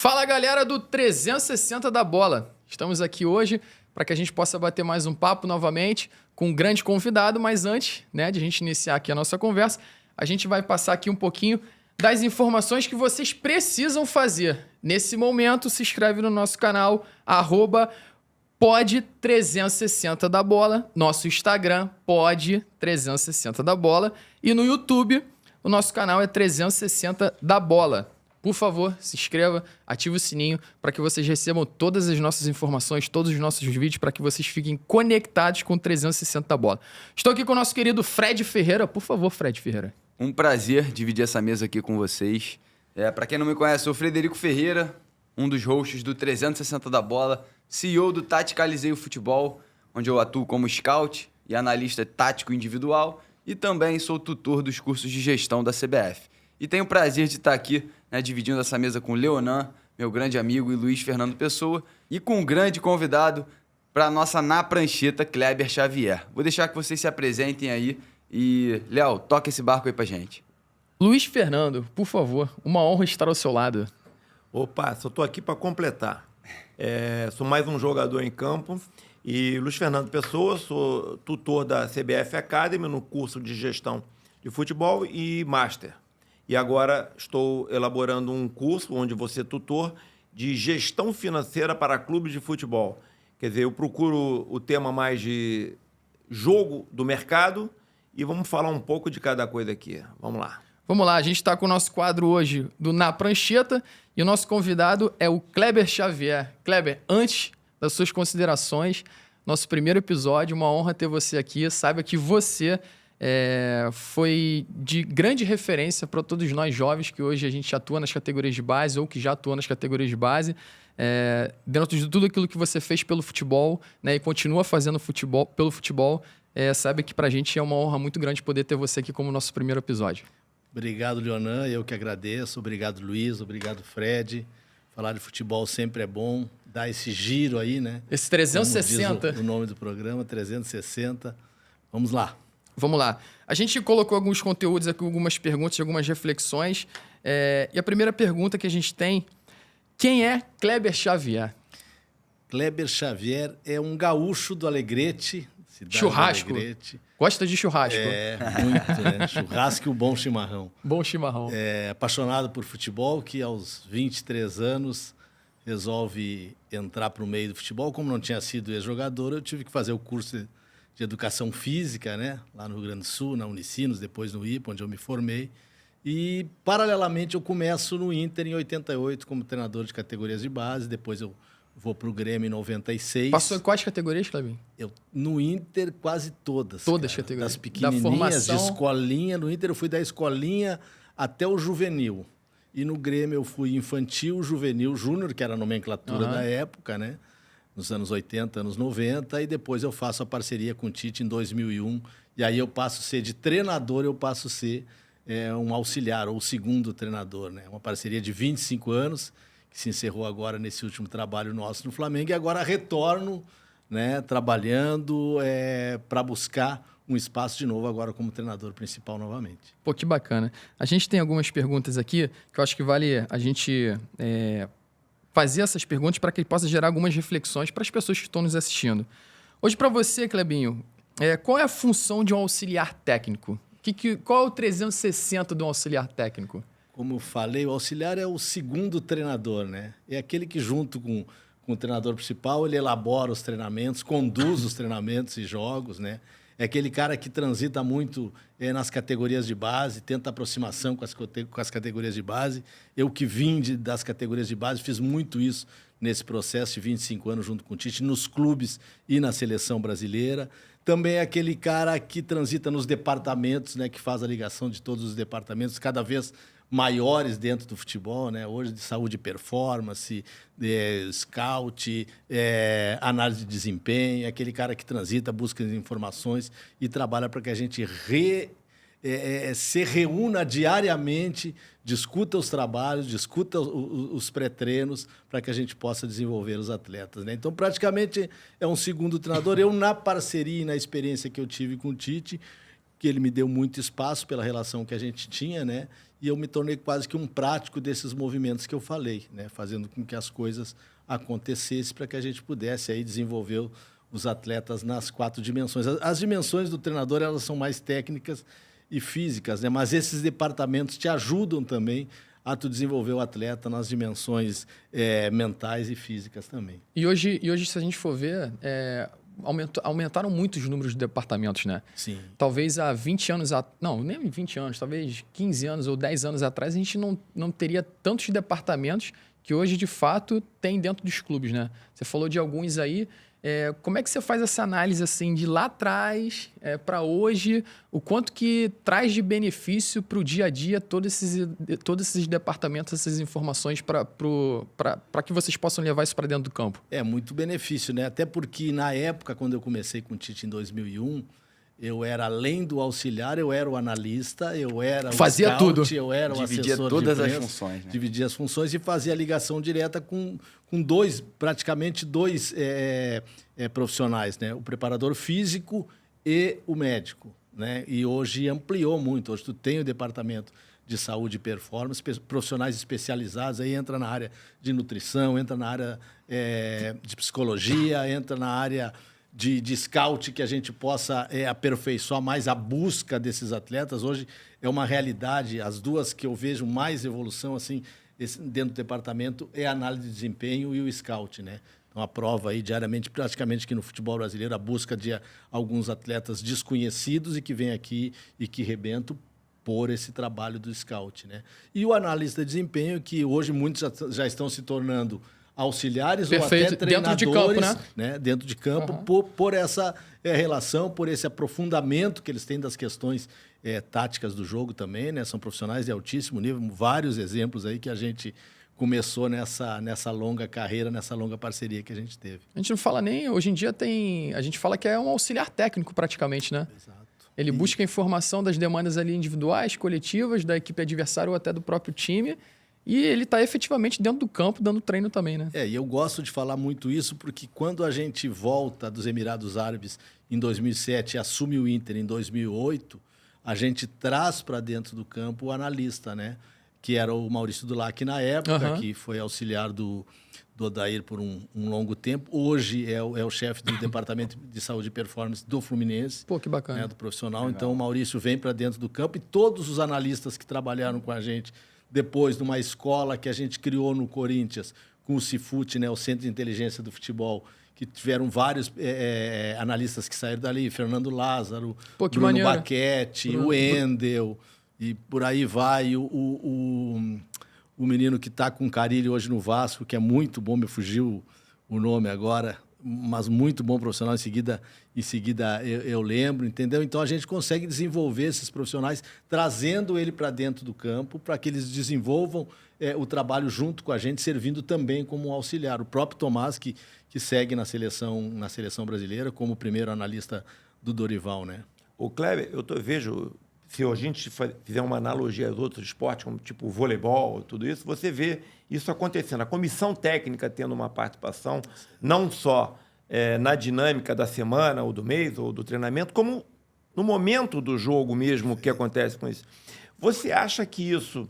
Fala galera do 360 da Bola. Estamos aqui hoje para que a gente possa bater mais um papo novamente com um grande convidado, mas antes, de a gente iniciar aqui a nossa conversa, a gente vai passar aqui um pouquinho das informações que vocês precisam fazer. Nesse momento, se inscreve no nosso canal, @pod360 da Bola, nosso Instagram, pod360 da Bola, e no YouTube, o nosso canal é 360 da Bola. Por favor, se inscreva, ative o sininho para que vocês recebam todas as nossas informações, todos os nossos vídeos, para que vocês fiquem conectados com o 360 da Bola. Estou aqui com o nosso querido Fred Ferreira. Por favor, Fred Ferreira. Um prazer dividir essa mesa aqui com vocês. Para quem não me conhece, eu sou o Frederico Ferreira, um dos hosts do 360 da Bola, CEO do Taticalizei o Futebol, onde eu atuo como scout e analista tático individual, e também sou tutor dos cursos de gestão da CBF. E tenho o prazer de estar aqui, dividindo essa mesa com o Leonan, meu grande amigo, e Luiz Fernando Pessoa, e com um grande convidado para a nossa Na Prancheta, Kleber Xavier. Vou deixar que vocês se apresentem aí e, Léo, toca esse barco aí pra gente. Luiz Fernando, por favor, uma honra estar ao seu lado. Opa, só estou aqui para completar. Sou mais um jogador em campo e Luiz Fernando Pessoa, sou tutor da CBF Academy no curso de gestão de futebol e Master. E agora estou elaborando um curso onde vou ser tutor de gestão financeira para clubes de futebol. Quer dizer, eu procuro o tema mais de jogo do mercado e vamos falar um pouco de cada coisa aqui. Vamos lá. Vamos lá, a gente está com o nosso quadro hoje do Na Prancheta e o nosso convidado é o Kleber Xavier. Kleber, antes das suas considerações, nosso primeiro episódio, uma honra ter você aqui. Saiba que você foi de grande referência para todos nós jovens que hoje a gente atua nas categorias de base ou que já atua nas categorias de base. Dentro de tudo aquilo que você fez pelo futebol, e continua fazendo pelo futebol, sabe que para a gente é uma honra muito grande poder ter você aqui como nosso primeiro episódio. Obrigado, Leonan. Eu que agradeço. Obrigado, Luiz. Obrigado, Fred. Falar de futebol sempre é bom. Dar esse giro aí, né? Esse 360. Como diz o nome do programa, 360. Vamos lá. Vamos lá. A gente colocou alguns conteúdos aqui, algumas perguntas, algumas reflexões. E a primeira pergunta que a gente tem: quem é Kleber Xavier? Kleber Xavier é um gaúcho do Alegrete. Churrasco? Alegrete. Gosta de churrasco? Muito, né? Churrasco e o bom chimarrão. Bom chimarrão. Apaixonado por futebol, que aos 23 anos resolve entrar para o meio do futebol. Como não tinha sido ex-jogador, eu tive que fazer o curso de educação física, lá no Rio Grande do Sul, na Unicinos, depois no IPA, onde eu me formei. E, paralelamente, eu começo no Inter em 88 como treinador de categorias de base. Depois eu vou para o Grêmio em 96. Passou em quais categorias, Clebinho? No Inter, quase todas. Todas as categorias. Das pequenininhas, da formação... de escolinha. No Inter, eu fui da escolinha até o juvenil. E no Grêmio, eu fui infantil, juvenil, júnior, que era a nomenclatura da época, nos anos 80, anos 90, e depois eu faço a parceria com o Tite em 2001, e aí eu passo a ser de treinador, eu passo a ser um auxiliar, ou segundo treinador, Uma parceria de 25 anos, que se encerrou agora nesse último trabalho nosso no Flamengo, e agora retorno, trabalhando para buscar um espaço de novo agora como treinador principal novamente. Pô, que bacana. A gente tem algumas perguntas aqui que eu acho que vale a gente... fazer essas perguntas para que ele possa gerar algumas reflexões para as pessoas que estão nos assistindo. Hoje, para você, Clebinho, qual é a função de um auxiliar técnico? Qual é o 360 de um auxiliar técnico? Como eu falei, o auxiliar é o segundo treinador, É aquele que, junto com o treinador principal, ele elabora os treinamentos, conduz os treinamentos e jogos, É aquele cara que transita muito nas categorias de base, tenta aproximação com as categorias de base. Eu que vim das categorias de base, fiz muito isso nesse processo de 25 anos junto com o Tite, nos clubes e na seleção brasileira. Também é aquele cara que transita nos departamentos, que faz a ligação de todos os departamentos, cada vez maiores dentro do futebol, Hoje de saúde e performance, scout, análise de desempenho, aquele cara que transita, busca informações e trabalha para que a gente se reúna diariamente, discuta os trabalhos, discuta os pré-treinos para que a gente possa desenvolver os atletas. Então, praticamente, é um segundo treinador. Eu, na parceria e na experiência que eu tive com o Tite, que ele me deu muito espaço pela relação que a gente tinha, né? E eu me tornei quase que um prático desses movimentos que eu falei, né? Fazendo com que as coisas acontecessem para que a gente pudesse aí desenvolver os atletas nas 4 dimensões. As dimensões do treinador, elas são mais técnicas e físicas, né? Mas esses departamentos te ajudam também a tu desenvolver o atleta nas dimensões mentais e físicas também. E hoje, se a gente for ver, aumentaram muito os números de departamentos, né? Sim. Talvez há 20 anos... Não, nem 20 anos, talvez 15 anos ou 10 anos atrás, a gente não teria tantos departamentos que hoje, de fato, tem dentro dos clubes, né? Você falou de alguns aí. Como é que você faz essa análise assim de lá atrás para hoje? O quanto que traz de benefício para o dia a dia todos esses departamentos, essas informações para que vocês possam levar isso para dentro do campo? É muito benefício, né? Até porque na época, quando eu comecei com o Tite em 2001, eu era, além do auxiliar, eu era o analista, eu era o fazia scout, tudo. eu era o Dividia assessor todas de as imprensa, funções, né? dividia as funções e fazia ligação direta com praticamente dois profissionais, né? O preparador físico e o médico, né? E hoje ampliou muito. Hoje tu tem o departamento de saúde e performance, profissionais especializados, aí entra na área de nutrição, entra na área de psicologia, entra na área de scout, que a gente possa aperfeiçoar mais a busca desses atletas. Hoje é uma realidade, as duas que eu vejo mais evolução assim dentro do departamento é a análise de desempenho e o scout, né? Então, a prova aí diariamente, praticamente que no futebol brasileiro, a busca de alguns atletas desconhecidos e que vêm aqui e que rebentam por esse trabalho do scout, né? E o analista de desempenho, que hoje muitos já estão se tornando auxiliares. Perfeito. Ou até treinadores, dentro de campo, né? Dentro de campo, Uhum. por essa relação, por esse aprofundamento que eles têm das questões táticas do jogo também, né? São profissionais de altíssimo nível, vários exemplos aí que a gente começou nessa longa carreira, nessa longa parceria que a gente teve. A gente não fala nem... Hoje em dia a gente fala que é um auxiliar técnico praticamente, né? Exato. Ele busca a informação das demandas ali individuais, coletivas, da equipe adversária ou até do próprio time. E ele está efetivamente dentro do campo, dando treino também, né? E eu gosto de falar muito isso porque quando a gente volta dos Emirados Árabes em 2007 e assume o Inter em 2008, a gente traz para dentro do campo o analista, né? Que era o Maurício Dulac na época, que foi auxiliar do Odair por um longo tempo. Hoje é o chefe do Departamento de Saúde e Performance do Fluminense. Pô, que bacana. Né, do profissional. Legal. Então, o Maurício vem para dentro do campo e todos os analistas que trabalharam com a gente depois numa escola que a gente criou no Corinthians, com o Cifute, né, o Centro de Inteligência do Futebol, que tiveram vários analistas que saíram dali, Fernando Lázaro, Bruno Baquete, o Endel, e por aí vai. O menino que está com Carille hoje no Vasco, que é muito bom, me fugiu o nome agora, mas muito bom profissional, em seguida eu lembro, entendeu? Então a gente consegue desenvolver esses profissionais, trazendo ele para dentro do campo, para que eles desenvolvam o trabalho junto com a gente, servindo também como auxiliar. O próprio Tomás, que segue na seleção brasileira, como o primeiro analista do Dorival, né? O Kleber, vejo, se a gente fizer uma analogia aos outros esportes, como tipo o voleibol, tudo isso, você vê isso acontecendo. A comissão técnica tendo uma participação, não só na dinâmica da semana, ou do mês, ou do treinamento, como no momento do jogo mesmo, o que acontece com isso. Você acha que isso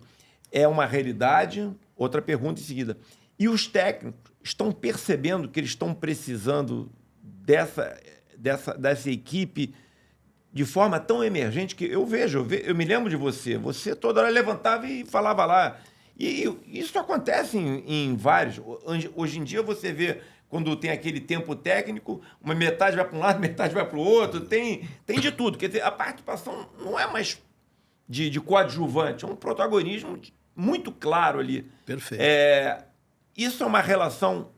é uma realidade? Outra pergunta em seguida. E os técnicos estão percebendo que eles estão precisando dessa equipe de forma tão emergente que eu me lembro de você toda hora levantava e falava lá. E isso acontece em vários. Hoje em dia você vê, quando tem aquele tempo técnico, uma metade vai para um lado, metade vai para o outro, tem de tudo. Quer dizer, a participação não é mais de coadjuvante, é um protagonismo muito claro ali. Perfeito. Isso é uma relação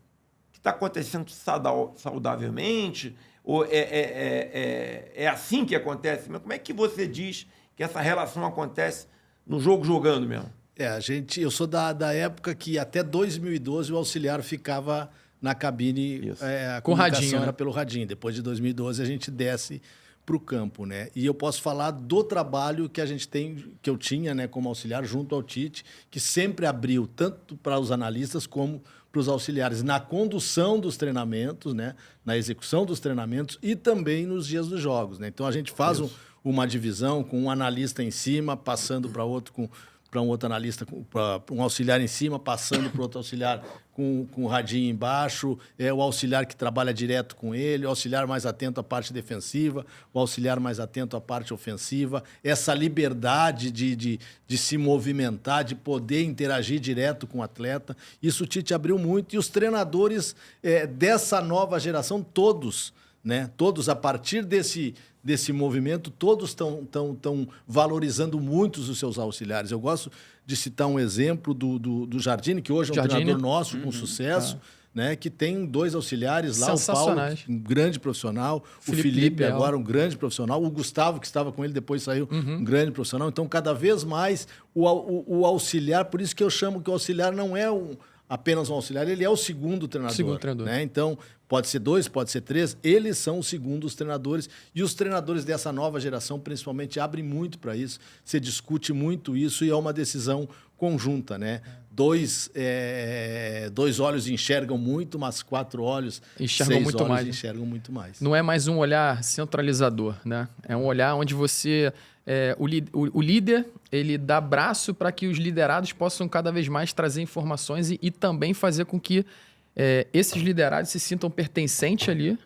que está acontecendo saudavelmente? Ou é assim que acontece? Mas como é que você diz que essa relação acontece no jogo jogando mesmo? Eu sou da época que até 2012 o auxiliar ficava na cabine, a com comunicação radinho, era né? pelo radinho. Depois de 2012 a gente desce para o campo, né? E eu posso falar do trabalho que a gente tem, que eu tinha, né, como auxiliar junto ao Tite, que sempre abriu tanto para os analistas como para os auxiliares na condução dos treinamentos, né, na execução dos treinamentos e também nos dias dos jogos, né? Então a gente faz uma divisão com um analista em cima, passando para outro para um outro analista, para um auxiliar em cima, passando para outro auxiliar com o radinho embaixo, o auxiliar que trabalha direto com ele, o auxiliar mais atento à parte defensiva, o auxiliar mais atento à parte ofensiva, essa liberdade de se movimentar, de poder interagir direto com o atleta. Isso o Tite abriu muito, e os treinadores dessa nova geração, todos, né? Todos, a partir desse movimento, todos estão valorizando muito os seus auxiliares. Eu gosto de citar um exemplo do Jardine, que hoje é um treinador nosso com sucesso, né, que tem 2 auxiliares lá, o Paulo, um grande profissional, o Felipe agora um grande profissional, o Gustavo, que estava com ele, depois saiu, um grande profissional. Então, cada vez mais, o auxiliar, por isso que eu chamo que o auxiliar não é apenas um auxiliar, ele é o segundo treinador. Né? Então, pode ser 2, pode ser 3, eles são os segundos treinadores, e os treinadores dessa nova geração, principalmente, abrem muito para isso, se discute muito isso, e é uma decisão conjunta, né? 2 olhos enxergam muito, mas 4 olhos, enxergam 6 muito olhos mais. enxergam muito mais. Não é mais um olhar centralizador, né? É um olhar onde você... o líder, ele dá braço para que os liderados possam cada vez mais trazer informações e também fazer com que esses liderados se sintam pertencentes ali,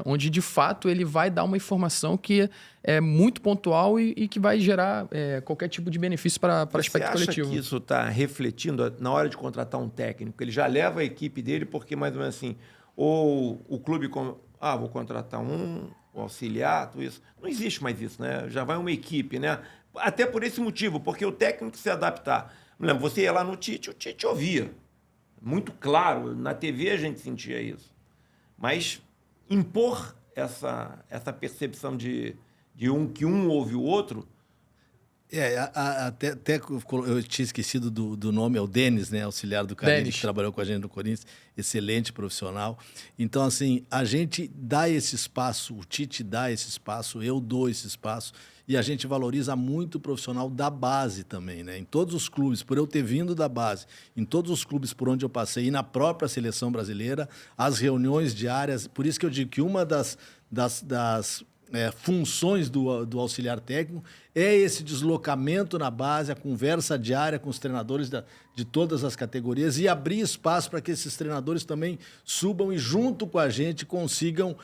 onde de fato ele vai dar uma informação que é muito pontual e que vai gerar qualquer tipo de benefício para o aspecto coletivo. Você acha que isso está refletindo na hora de contratar um técnico? Ele já leva a equipe dele porque, mais ou menos assim, ou o clube... vou contratar um auxiliar, tudo isso. Não existe mais isso, né? Já vai uma equipe, né? Até por esse motivo, porque o técnico se adaptar. Me lembro, você ia lá no Tite, o Tite ouvia. Muito claro, na TV a gente sentia isso. Mas impor essa percepção de que um ouve o outro... Até eu tinha esquecido do nome, é o Denis, né? Auxiliar do Carille, que trabalhou com a gente no Corinthians, excelente profissional. Então, assim, a gente dá esse espaço, o Tite dá esse espaço, eu dou esse espaço, e a gente valoriza muito o profissional da base também, né? Em todos os clubes, por eu ter vindo da base, em todos os clubes por onde eu passei, e na própria seleção brasileira, as reuniões diárias, por isso que eu digo que uma das funções do auxiliar técnico é esse deslocamento na base, a conversa diária com os treinadores de todas as categorias e abrir espaço para que esses treinadores também subam e junto com a gente consigam...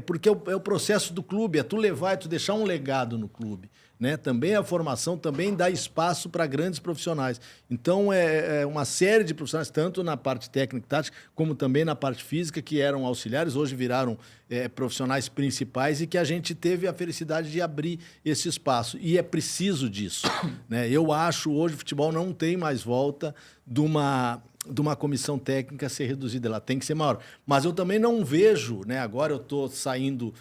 porque é o processo do clube, é tu levar e tu deixar um legado no clube. Né? Também a formação também dá espaço para grandes profissionais. Então, uma série de profissionais, tanto na parte técnica e tática, como também na parte física, que eram auxiliares, hoje viraram profissionais principais e que a gente teve a felicidade de abrir esse espaço. E é preciso disso. Né? Eu acho, hoje, o futebol não tem mais volta de uma comissão técnica ser reduzida. Ela tem que ser maior. Mas eu também não vejo, né? Agora eu estou saindo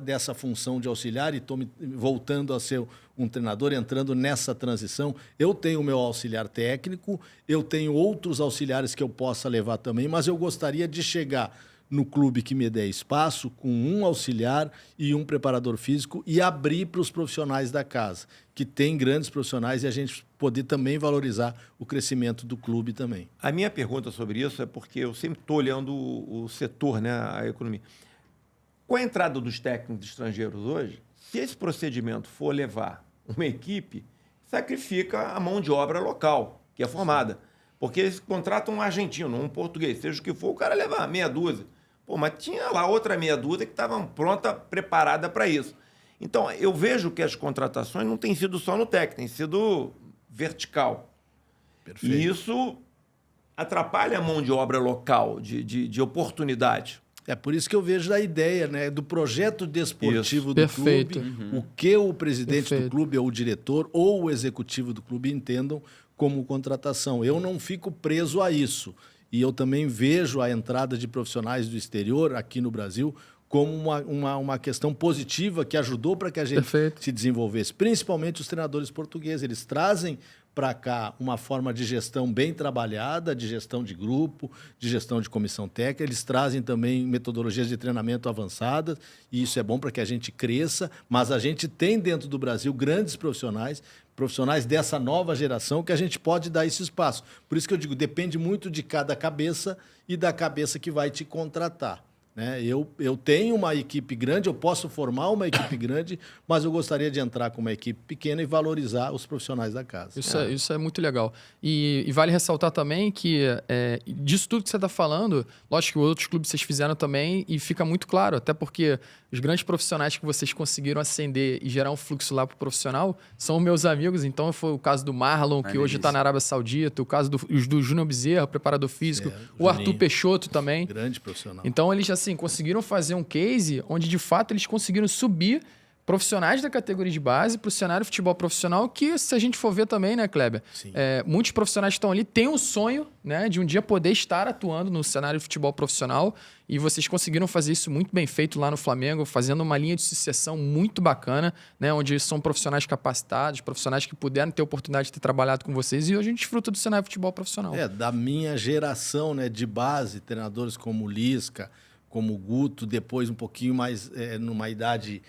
dessa função de auxiliar e estou voltando a ser um treinador, entrando nessa transição. Eu tenho o meu auxiliar técnico, eu tenho outros auxiliares que eu possa levar também, mas eu gostaria de chegar no clube que me der espaço com um auxiliar e um preparador físico e abrir para os profissionais da casa, que tem grandes profissionais, e a gente poder também valorizar o crescimento do clube também. A minha pergunta sobre isso é porque eu sempre estou olhando o setor, né, a economia. Com a entrada dos técnicos estrangeiros hoje, se esse procedimento for levar uma equipe, sacrifica a mão de obra local, que é formada. Porque eles contratam um argentino, um português, seja o que for, o cara leva meia dúzia. Pô, mas tinha lá outra meia dúzia que estava pronta, preparada para isso. Então, eu vejo que as contratações não têm sido só no técnico, tem sido vertical. Perfeito. E isso atrapalha a mão de obra local, de oportunidade. É por isso que eu vejo a ideia, né, do projeto desportivo do Perfeito. clube, o que o presidente do clube, ou o diretor, ou o executivo do clube entendam como contratação. Eu não fico preso a isso. E eu também vejo a entrada de profissionais do exterior aqui no Brasil como uma questão positiva que ajudou para que a gente se desenvolvesse. Principalmente os treinadores portugueses. Eles trazem para cá uma forma de gestão bem trabalhada, de gestão de grupo, de gestão de comissão técnica. Eles trazem também metodologias de treinamento avançadas, e isso é bom para que a gente cresça, mas a gente tem dentro do Brasil grandes profissionais dessa nova geração que a gente pode dar esse espaço. Por isso que eu digo, depende muito de cada cabeça e da cabeça que vai te contratar. né? Eu tenho uma equipe grande, eu posso formar uma equipe grande, mas eu gostaria de entrar com uma equipe pequena e valorizar os profissionais da casa. Isso é muito legal. E vale ressaltar também que disso tudo que você está falando, lógico que outros clubes vocês fizeram também e fica muito claro, até porque os grandes profissionais que vocês conseguiram ascender e gerar um fluxo lá para o profissional são meus amigos. Então foi o caso do Marlon, que hoje está na Arábia Saudita, o caso do Júnior Bezerra, preparador físico, o Arthur Peixoto também. Grande profissional. Então eles assim conseguiram fazer um case onde de fato eles conseguiram subir profissionais da categoria de base para o cenário de futebol profissional, que se a gente for ver também, né, Kleber? Muitos profissionais que estão ali têm um sonho, né, de um dia poder estar atuando no cenário de futebol profissional, e vocês conseguiram fazer isso muito bem feito lá no Flamengo, fazendo uma linha de sucessão muito bacana, né, onde são profissionais capacitados, profissionais que puderam ter a oportunidade de ter trabalhado com vocês, e hoje a gente desfruta do cenário de futebol profissional. Da minha geração, né, de base, treinadores como o Lisca, como o Guto, depois um pouquinho mais numa idade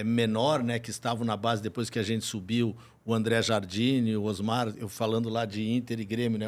menor, né, que estavam na base depois que a gente subiu, o André Jardine, o Osmar, eu falando lá de Inter e Grêmio, né,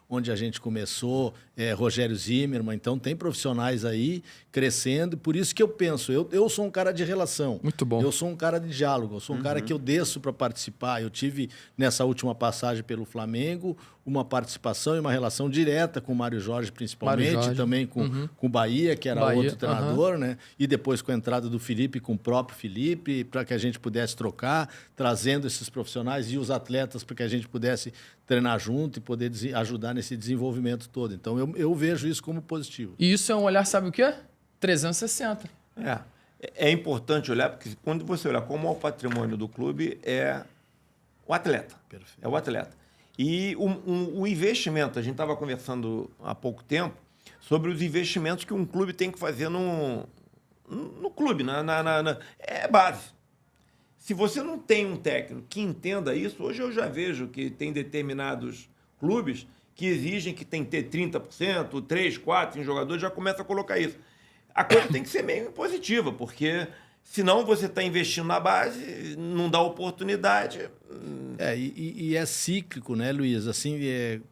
onde a gente começou, Rogério Zimmermann. Então tem profissionais aí crescendo, por isso que eu penso, eu sou um cara de relação. Muito bom. Eu sou um cara de diálogo, eu sou um cara que eu desço para participar. Eu tive, nessa última passagem pelo Flamengo, uma participação e uma relação direta com o Mário Jorge, principalmente, também com o Bahia, que era outro treinador, né? E depois com a entrada do Felipe, com o próprio Felipe, para que a gente pudesse trocar, trazendo esses profissionais e os atletas para que a gente pudesse treinar junto e poder ajudar nesse desenvolvimento todo. Então, eu vejo isso como positivo. E isso é um olhar, sabe o quê? 360. É importante olhar, porque quando você olhar como é o patrimônio do clube, é o atleta. Perfeito. É o atleta. E o investimento, a gente estava conversando há pouco tempo sobre os investimentos que um clube tem que fazer no clube, é base. Se você não tem um técnico que entenda isso, hoje eu já vejo que tem determinados clubes que exigem que tem que ter 30%, 3, 4 em jogadores, já começa a colocar isso. A coisa tem que ser meio positiva, porque senão você está investindo na base, não dá oportunidade. E é cíclico, né, Luiz? Assim,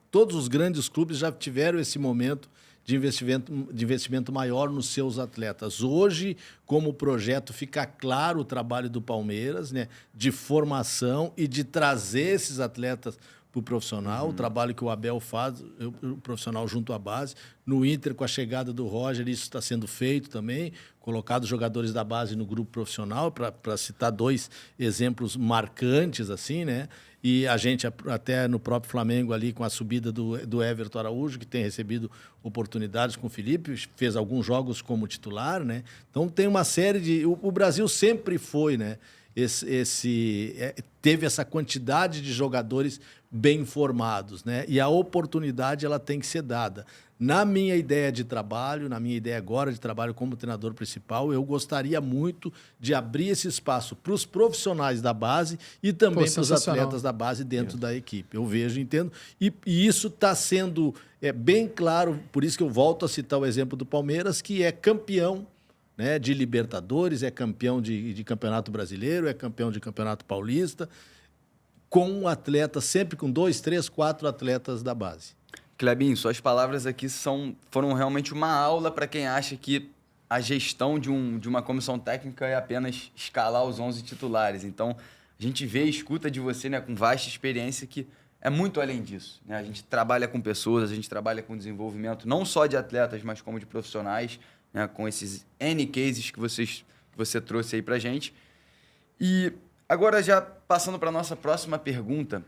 todos os grandes clubes já tiveram esse momento de investimento maior nos seus atletas. Hoje, como projeto, fica claro o trabalho do Palmeiras, né, de formação e de trazer esses atletas para o profissional, o trabalho que o Abel faz, o profissional junto à base. No Inter, com a chegada do Roger, isso está sendo feito também, colocado jogadores da base no grupo profissional, para citar 2 exemplos marcantes, assim, né? E a gente, até no próprio Flamengo, ali com a subida do Everton Araújo, que tem recebido oportunidades com o Felipe, fez alguns jogos como titular, né? Então tem uma série de... O Brasil sempre foi, né? Teve essa quantidade de jogadores bem formados, né? E a oportunidade ela tem que ser dada. Na minha ideia de trabalho, na minha ideia agora de trabalho como treinador principal, eu gostaria muito de abrir esse espaço para os profissionais da base e também para os atletas da base dentro da equipe. Eu vejo, entendo. E isso está sendo bem claro, por isso que eu volto a citar o exemplo do Palmeiras, que é campeão, né, de Libertadores, é campeão de Campeonato Brasileiro, é campeão de Campeonato Paulista, com um atleta, sempre com 2, 3, 4 atletas da base. Clebinho, suas palavras aqui foram realmente uma aula para quem acha que a gestão de uma comissão técnica é apenas escalar os 11 titulares. Então, a gente vê e escuta de você, né, com vasta experiência, que é muito além disso, né? A gente trabalha com pessoas, a gente trabalha com desenvolvimento não só de atletas, mas como de profissionais, né, com esses N cases que você trouxe aí pra gente. E agora, já passando para a nossa próxima pergunta,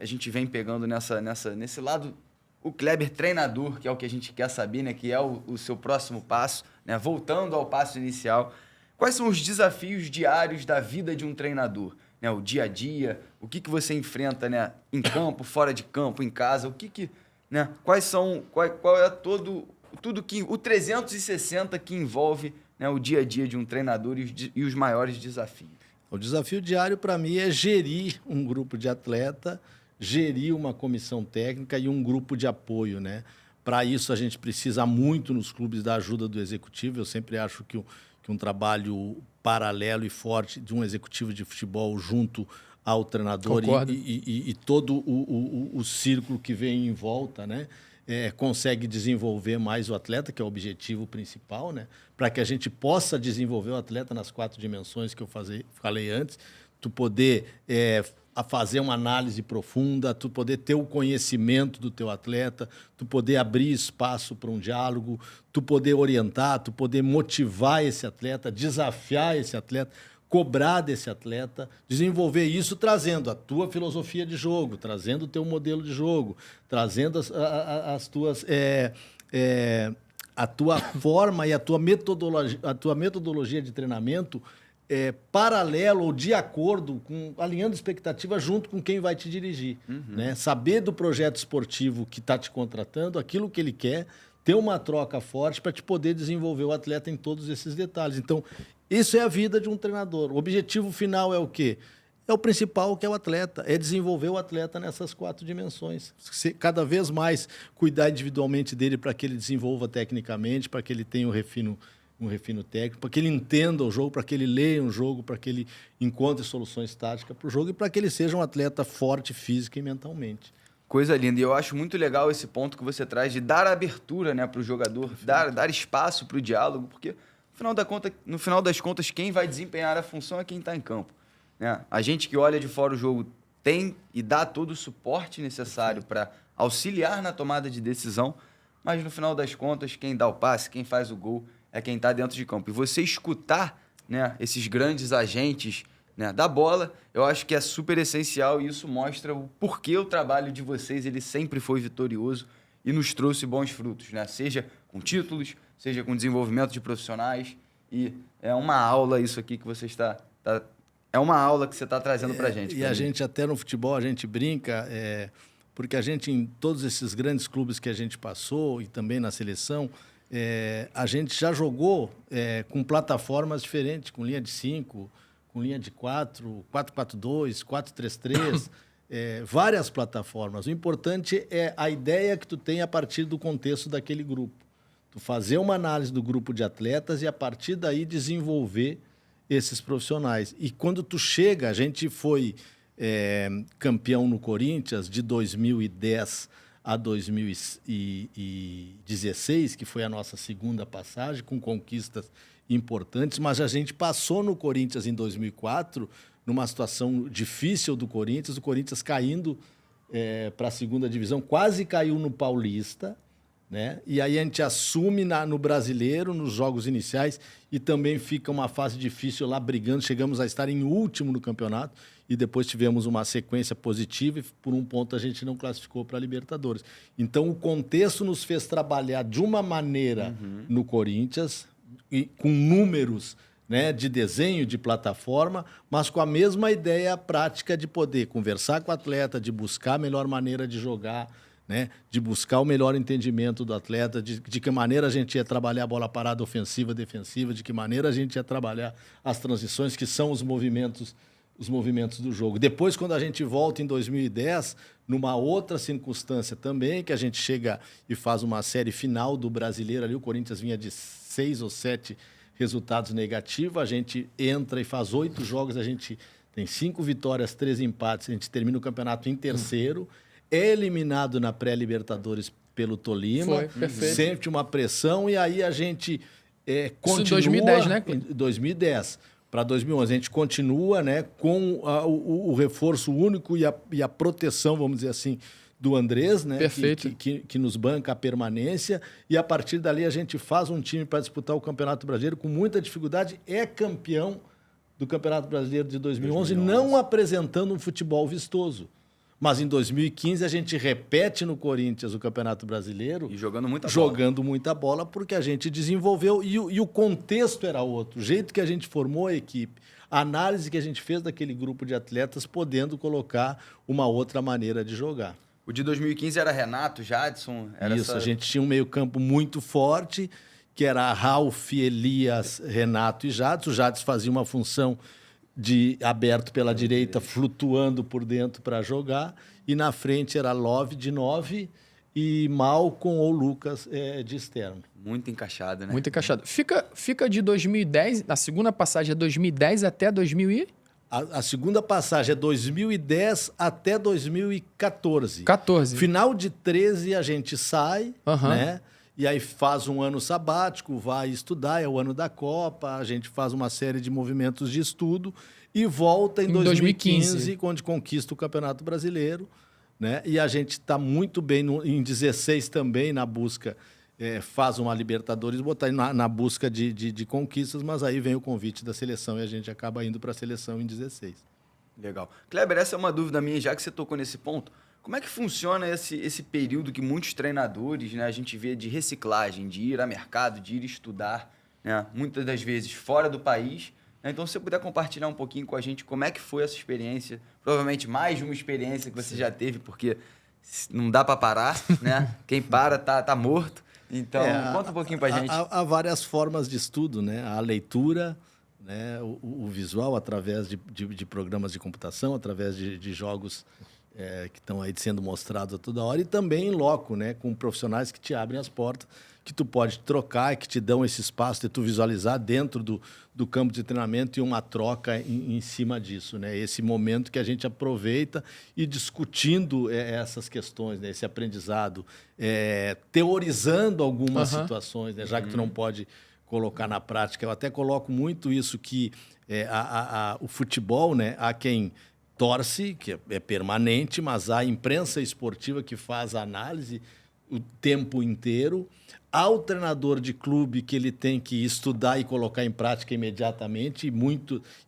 a gente vem pegando nesse lado o Kleber treinador, que é o que a gente quer saber, né, que é o seu próximo passo, né, voltando ao passo inicial. Quais são os desafios diários da vida de um treinador? Né, o dia a dia, o que você enfrenta, né, em campo, fora de campo, em casa, né, qual é tudo que o 360 que envolve, né, o dia a dia de um treinador e os maiores desafios? O desafio diário para mim é gerir um grupo de atleta, gerir uma comissão técnica e um grupo de apoio, né? Para isso a gente precisa muito nos clubes da ajuda do executivo. Eu sempre acho que um trabalho paralelo e forte de um executivo de futebol junto ao treinador e todo o círculo que vem em volta, né? consegue desenvolver mais o atleta, que é o objetivo principal, né? Para que a gente possa desenvolver o atleta nas 4 dimensões que eu falei antes, tu poder a fazer uma análise profunda, tu poder ter o conhecimento do teu atleta, tu poder abrir espaço para um diálogo, tu poder orientar, tu poder motivar esse atleta, desafiar esse atleta, cobrar desse atleta, desenvolver isso trazendo a tua filosofia de jogo, trazendo o teu modelo de jogo, trazendo as tuas... a tua forma e a tua metodologia de treinamento paralelo ou de acordo, alinhando expectativa junto com quem vai te dirigir. Né? Saber do projeto esportivo que está te contratando, aquilo que ele quer, ter uma troca forte para te poder desenvolver o atleta em todos esses detalhes. Então, isso é a vida de um treinador. O objetivo final é o quê? É o principal, que é o atleta, é desenvolver o atleta nessas 4 dimensões. Cada vez mais cuidar individualmente dele para que ele desenvolva tecnicamente, para que ele tenha um refino técnico, para que ele entenda o jogo, para que ele leia um jogo, para que ele encontre soluções táticas para o jogo e para que ele seja um atleta forte física e mentalmente. Coisa linda. E eu acho muito legal esse ponto que você traz de dar abertura, né, para o jogador, dar espaço para o diálogo, porque no final das contas, quem vai desempenhar a função é quem está em campo. Né? A gente que olha de fora o jogo tem e dá todo o suporte necessário para auxiliar na tomada de decisão, mas no final das contas, quem dá o passe, quem faz o gol, é quem está dentro de campo. E você escutar, né, esses grandes agentes, né, da bola, eu acho que é super essencial e isso mostra o porquê o trabalho de vocês ele sempre foi vitorioso e nos trouxe bons frutos, né? Seja com títulos, seja com desenvolvimento de profissionais. E é uma aula isso aqui que você é uma aula que você está trazendo para a gente. E a gente até no futebol, a gente brinca, porque a gente em todos esses grandes clubes que a gente passou e também na seleção, a gente já jogou com plataformas diferentes, com linha de 5, com linha de 4, 4-4-2, 4-3-3, várias plataformas. O importante é a ideia que tu tem a partir do contexto daquele grupo. Tu fazer uma análise do grupo de atletas e, a partir daí, desenvolver esses profissionais. E quando tu chega, a gente foi campeão no Corinthians de 2010 a 2016, que foi a nossa segunda passagem, com conquistas importantes, mas a gente passou no Corinthians em 2004, numa situação difícil do Corinthians, o Corinthians caindo para a segunda divisão, quase caiu no Paulista, né? E aí a gente assume no Brasileiro, nos jogos iniciais, e também fica uma fase difícil lá brigando, chegamos a estar em último no campeonato, e depois tivemos uma sequência positiva e por um ponto a gente não classificou para a Libertadores. Então o contexto nos fez trabalhar de uma maneira no Corinthians, e com números, né, de desenho, de plataforma, mas com a mesma ideia prática de poder conversar com o atleta, de buscar a melhor maneira de jogar, né, de buscar o melhor entendimento do atleta, de que maneira a gente ia trabalhar a bola parada ofensiva, defensiva, de que maneira a gente ia trabalhar as transições, que são os movimentos do jogo. Depois, quando a gente volta em 2010, numa outra circunstância também, que a gente chega e faz uma série final do Brasileiro ali, o Corinthians vinha de 6 ou 7 resultados negativos, a gente entra e faz 8 jogos, a gente tem 5 vitórias, 3 empates, a gente termina o campeonato em terceiro, é eliminado na pré-Libertadores pelo Tolima, Foi, perfeito. sente uma pressão e aí a gente continua... Isso em 2010, né? Em 2010. Para 2011, a gente continua, né, com o reforço único e a proteção, vamos dizer assim, do Andrés, né, Perfeito. que nos banca a permanência, e a partir dali a gente faz um time para disputar o Campeonato Brasileiro com muita dificuldade, é campeão do Campeonato Brasileiro de 2011, não apresentando um futebol vistoso. Mas em 2015 a gente repete no Corinthians o Campeonato Brasileiro. E jogando muita bola. Jogando muita bola, porque a gente desenvolveu e o contexto era outro. O jeito que a gente formou a equipe, a análise que a gente fez daquele grupo de atletas, podendo colocar uma outra maneira de jogar. O de 2015 era Renato, Jadson? Isso, a gente tinha um meio-campo muito forte, que era Ralf, Elias, Renato e Jadson. O Jadson fazia uma função de aberto pela direita, flutuando por dentro para jogar. E na frente era Love de 9 e Malcom ou Lucas de externo. Muito encaixado, né? Muito encaixado. Fica de 2010, a segunda passagem é 2010 até 2000 e... A segunda passagem é 2010 até 2014. 14. Final de 13 a gente sai, Aham. né? E aí faz um ano sabático, vai estudar, é o ano da Copa, a gente faz uma série de movimentos de estudo e volta em 2015, quando conquista o Campeonato Brasileiro, né? E a gente está muito bem em 16 também na busca, faz uma Libertadores, botar na busca de conquistas, mas aí vem o convite da seleção e a gente acaba indo para a seleção em 16. Legal. Kleber, essa é uma dúvida minha, já que você tocou nesse ponto. Como é que funciona esse período que muitos treinadores, né, a gente vê de reciclagem, de ir a mercado, de ir estudar, né, muitas das vezes fora do país? Né? Então, se você puder compartilhar um pouquinho com a gente como é que foi essa experiência, provavelmente mais de uma experiência que você já teve, porque não dá para parar, né? Quem para tá morto. Então, conta um pouquinho para a gente. Há várias formas de estudo, né? A leitura, né? O visual através de programas de computação, através de jogos que estão aí sendo mostrados a toda hora, e também em loco, né? Com profissionais que te abrem as portas, que tu pode trocar, que te dão esse espaço de tu visualizar dentro do campo de treinamento e uma troca em cima disso, né? Esse momento que a gente aproveita e discutindo essas questões, né? Esse aprendizado, teorizando algumas situações, né? Já que tu não pode colocar na prática. Eu até coloco muito isso que o futebol, né? Há quem torce, que é permanente, mas há a imprensa esportiva que faz a análise o tempo inteiro. Há o treinador de clube que ele tem que estudar e colocar em prática imediatamente,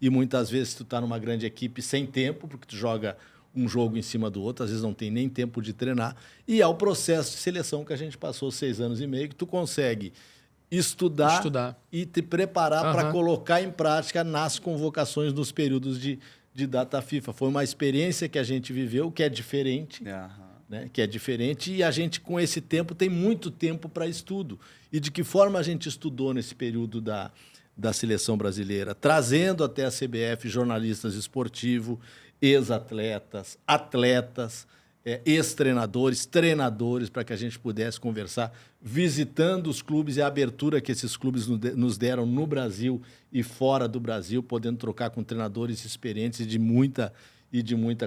e muitas vezes tu está numa grande equipe sem tempo, porque tu joga um jogo em cima do outro, às vezes não tem nem tempo de treinar. E há o processo de seleção que a gente passou 6 anos e meio, que tu consegue estudar. E te preparar para colocar em prática nas convocações nos períodos de data FIFA. Foi uma experiência que a gente viveu, que é diferente, né? Que é diferente, e a gente, com esse tempo, tem muito tempo para estudo. E de que forma a gente estudou nesse período da seleção brasileira? Trazendo até a CBF jornalistas esportivos, ex-atletas, atletas, ex-treinadores, treinadores, para que a gente pudesse conversar, visitando os clubes e a abertura que esses clubes nos deram no Brasil e fora do Brasil, podendo trocar com treinadores experientes de muita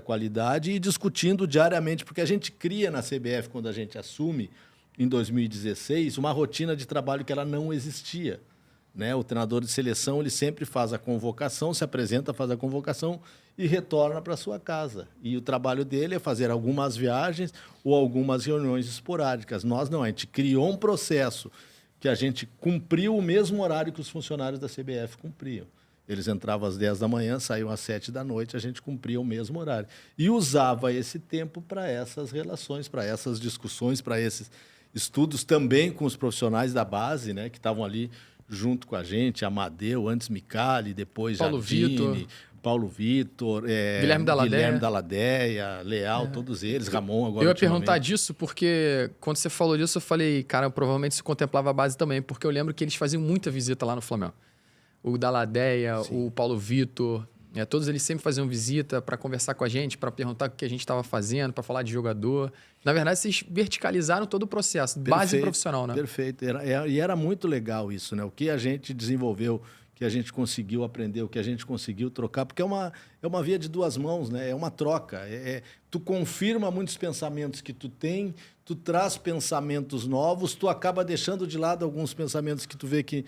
qualidade e discutindo diariamente, porque a gente cria na CBF, quando a gente assume, em 2016, uma rotina de trabalho que ela não existia, né? O treinador de seleção, ele sempre faz a convocação, se apresenta, faz a convocação e retorna para sua casa. E o trabalho dele é fazer algumas viagens ou algumas reuniões esporádicas. Nós não, a gente criou um processo que a gente cumpriu o mesmo horário que os funcionários da CBF cumpriam. Eles entravam às 10 da manhã, saíam às 7 da noite, a gente cumpria o mesmo horário. E usava esse tempo para essas relações, para essas discussões, para esses estudos também com os profissionais da base, né, que estavam ali junto com a gente, Amadeu, antes Micali, depois Jardine, Paulo Vitor, Guilherme Dalladéia, Leal, todos eles, Ramon agora. Eu ia perguntar disso porque quando você falou disso eu falei, cara, provavelmente se contemplava a base também, porque eu lembro que eles faziam muita visita lá no Flamengo. O Dalladéia, o Paulo Vitor, todos eles sempre faziam visita para conversar com a gente, para perguntar o que a gente estava fazendo, para falar de jogador. Na verdade, vocês verticalizaram todo o processo, base profissional, né? Perfeito. E era muito legal isso, né? O que a gente desenvolveu, que a gente conseguiu aprender, o que a gente conseguiu trocar, porque é uma via de duas mãos, né? É uma troca. Tu confirma muitos pensamentos que tu tem, tu traz pensamentos novos, tu acaba deixando de lado alguns pensamentos que tu vê que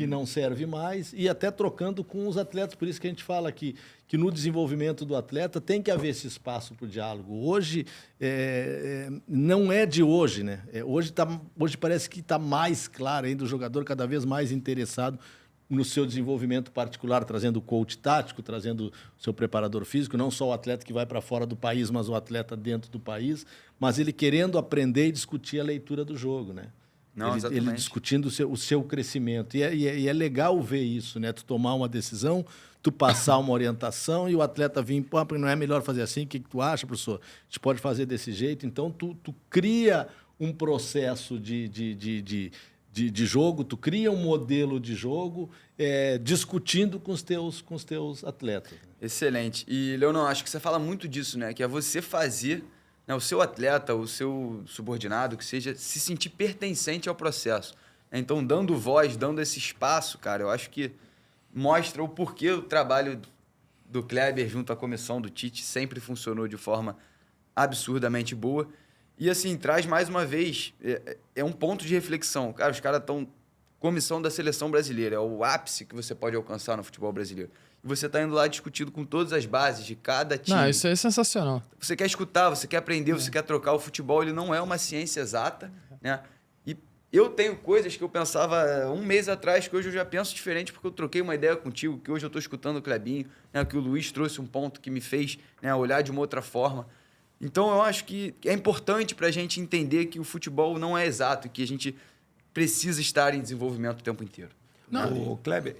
não serve mais, e até trocando com os atletas. Por isso que a gente fala que no desenvolvimento do atleta tem que haver esse espaço para o diálogo. Hoje, não é de hoje, né? Hoje parece que está mais claro ainda, o jogador cada vez mais interessado no seu desenvolvimento particular, trazendo o coach tático, trazendo o seu preparador físico, não só o atleta que vai para fora do país, mas o atleta dentro do país, mas ele querendo aprender e discutir a leitura do jogo, né? Ele discutindo o seu crescimento. E é legal ver isso, né? Tu tomar uma decisão, tu passar uma orientação e o atleta vir, pô, não é melhor fazer assim? O que tu acha, professor? A gente pode fazer desse jeito? Então, tu cria um processo de jogo, tu cria um modelo de jogo discutindo com os teus atletas. Excelente. E, Leonão, acho que você fala muito disso, né? Que é você fazer, né, o seu atleta, o seu subordinado, que seja, se sentir pertencente ao processo. Então, dando voz, dando esse espaço, cara, eu acho que mostra o porquê o trabalho do Kleber junto à comissão do Tite sempre funcionou de forma absurdamente boa. E assim, traz mais uma vez, é um ponto de reflexão. Cara, os caras estão... Comissão da Seleção Brasileira, é o ápice que você pode alcançar no futebol brasileiro. E você está indo lá discutindo com todas as bases de cada time. Não, isso aí é sensacional. Você quer escutar, você quer aprender, você quer trocar. O futebol ele não é uma ciência exata, né? E eu tenho coisas que eu pensava um mês atrás que hoje eu já penso diferente porque eu troquei uma ideia contigo, que hoje eu estou escutando o Clebinho, né? Que o Luiz trouxe um ponto que me fez, né, olhar de uma outra forma. Então eu acho que é importante para a gente entender que o futebol não é exato, que a gente precisa estar em desenvolvimento o tempo inteiro. Ô, Kleber,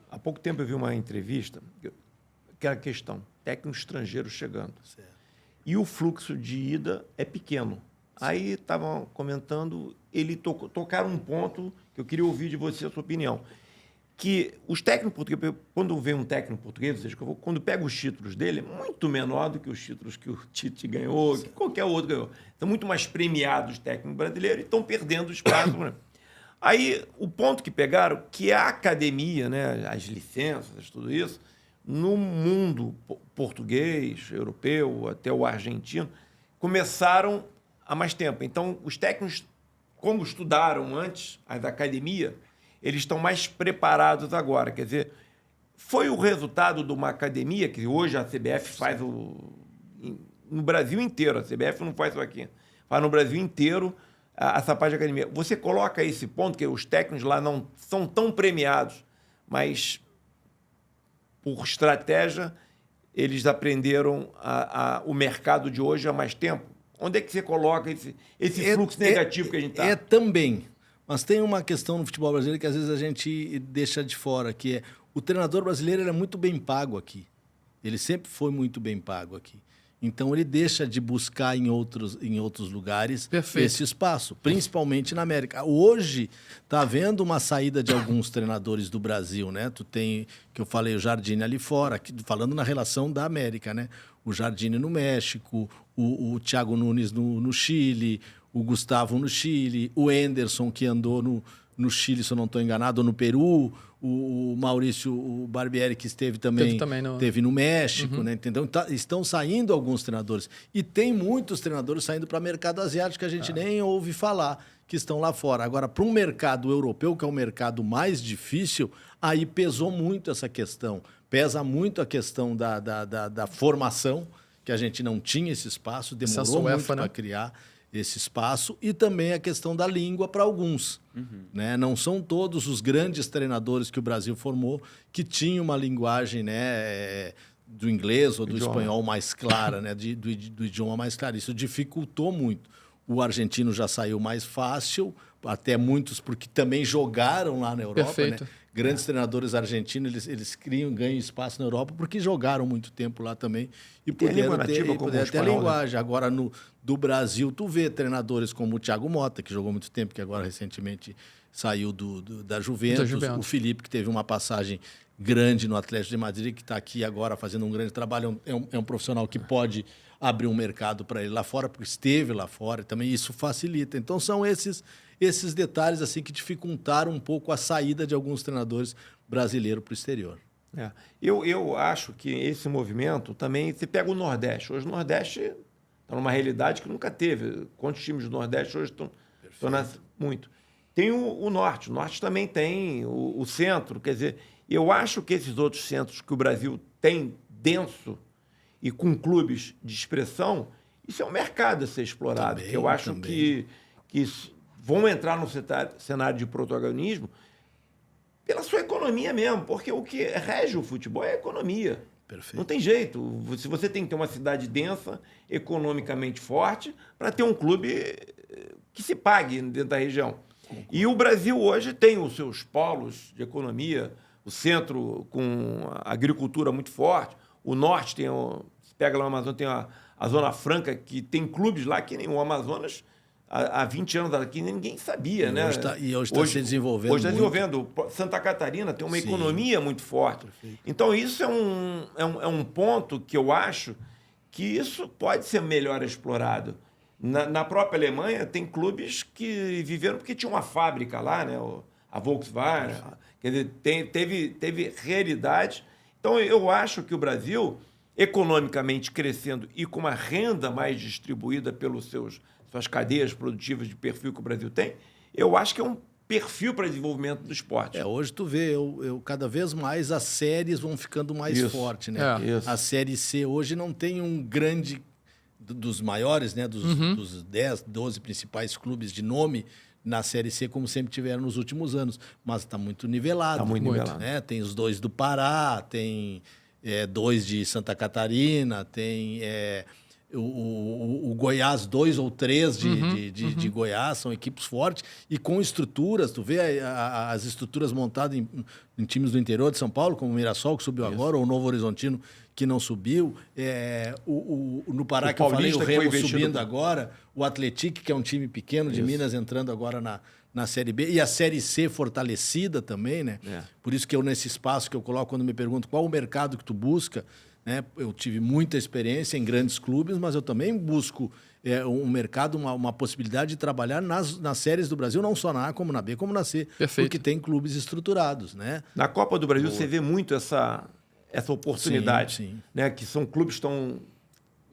há pouco tempo eu vi uma entrevista, que era a questão, técnico estrangeiro chegando. Certo. E o fluxo de ida é pequeno. Aí estavam comentando, ele tocaram um ponto que eu queria ouvir de você a sua opinião. Que os técnicos portugueses, quando vem um técnico português, ou seja, quando pega os títulos dele, é muito menor do que os títulos que o Tite ganhou, que qualquer outro ganhou. Estão muito mais premiados os técnicos brasileiros e estão perdendo espaço. Né? Aí, o ponto que pegaram, que a academia, né, as licenças, tudo isso, no mundo português, europeu, até o argentino, começaram há mais tempo. Então, os técnicos, como estudaram antes, as academias, eles estão mais preparados agora. Quer dizer, foi o resultado de uma academia, que hoje a CBF faz no Brasil inteiro. A CBF não faz isso aqui. Faz no Brasil inteiro essa parte de academia. Você coloca esse ponto, que os técnicos lá não são tão premiados, mas por estratégia eles aprenderam o mercado de hoje há mais tempo. Onde é que você coloca esse fluxo negativo que a gente está? Também. Mas tem uma questão no futebol brasileiro que às vezes a gente deixa de fora, que é o treinador brasileiro é muito bem pago aqui. Ele sempre foi muito bem pago aqui. Então ele deixa de buscar em outros lugares esse espaço, principalmente na América. Hoje está havendo uma saída de alguns treinadores do Brasil, né? Tu tem, que eu falei, o Jardine ali fora, aqui, falando na relação da América, né? O Jardine no México, o Thiago Nunes no Chile, o Gustavo no Chile, o Anderson, que andou no Chile, se eu não estou enganado, ou no Peru, o Maurício o Barbieri, que esteve teve no México, né? Entendeu? Estão saindo alguns treinadores. E tem muitos treinadores saindo para o mercado asiático que a gente nem ouve falar, que estão lá fora. Agora, para um mercado europeu, que é o mercado mais difícil, aí pesou muito essa questão. Pesa muito a questão da formação, que a gente não tinha esse espaço, demorou muito para criar esse espaço, e também a questão da língua para alguns. Né? Não são todos os grandes treinadores que o Brasil formou que tinham uma linguagem, né, do inglês ou do espanhol mais clara, né, do idioma mais claro. Isso dificultou muito. O argentino já saiu mais fácil, até muitos porque também jogaram lá na Europa. Perfeito. Né? Grandes treinadores argentinos, eles ganham espaço na Europa porque jogaram muito tempo lá também e puderam ter a linguagem. Né? Agora, do Brasil, tu vê treinadores como o Thiago Motta, que jogou muito tempo, que agora recentemente saiu da Juventus. O Felipe, que teve uma passagem grande no Atlético de Madrid, que está aqui agora fazendo um grande trabalho. É um profissional que pode abrir um mercado para ele lá fora, porque esteve lá fora, também isso facilita. Então, são esses detalhes assim que dificultaram um pouco a saída de alguns treinadores brasileiros para o exterior. Eu acho que esse movimento também... Você pega o Nordeste. Hoje o Nordeste está numa realidade que nunca teve. Quantos times do Nordeste hoje estão muito? Tem o Norte. O Norte também tem o Centro. Quer dizer, eu acho que esses outros centros que o Brasil tem denso e com clubes de expressão, isso é um mercado a ser explorado. Eu acho que vão entrar no cenário de protagonismo pela sua economia mesmo, porque o que rege o futebol é a economia. Perfeito. Não tem jeito. Se você tem que ter uma cidade densa, economicamente forte, para ter um clube que se pague dentro da região. E o Brasil hoje tem os seus polos de economia, o centro com a agricultura muito forte, o norte tem, se pega lá no Amazonas, tem a Zona Franca, que tem clubes lá que nem o Amazonas, há 20 anos aqui, ninguém sabia, e né? Hoje está se desenvolvendo. Hoje está desenvolvendo. Santa Catarina tem uma economia muito forte. Perfeito. Então, isso é um ponto que eu acho que isso pode ser melhor explorado. Na própria Alemanha, tem clubes que viveram porque tinha uma fábrica lá, né? A Volkswagen. Quer dizer, teve realidade Então, eu acho que o Brasil, economicamente crescendo e com uma renda mais distribuída pelas suas cadeias produtivas de perfil que o Brasil tem, eu acho que é um perfil para desenvolvimento do esporte. Hoje tu vê, cada vez mais as séries vão ficando mais fortes, né? Isso. A Série C hoje não tem um grande, dos maiores, né? Dos 10, 12 principais clubes de nome na Série C, como sempre tiveram nos últimos anos. Mas está muito nivelado. Está muito nivelado. Né? Tem os 2 do Pará, tem 2 de Santa Catarina, tem... O Goiás, 2 ou 3 de Goiás, são equipes fortes e com estruturas. Tu vê as estruturas montadas em times do interior de São Paulo, como o Mirassol, que subiu agora, ou o Novo Horizontino, que não subiu. No Pará, que eu falei, o Remo subindo agora, o Atlético, que é um time pequeno de Minas, entrando agora na Série B, e a Série C fortalecida também, né? Por isso que nesse espaço que eu coloco, quando me pergunto qual o mercado que tu busca, né? Eu tive muita experiência em grandes clubes, mas eu também busco um mercado, uma possibilidade de trabalhar nas séries do Brasil, não só na A, como na B, como na C. Perfeito. Porque tem clubes estruturados, né? Na Copa do Brasil você vê muito essa oportunidade, Sim. né? Que são clubes que estão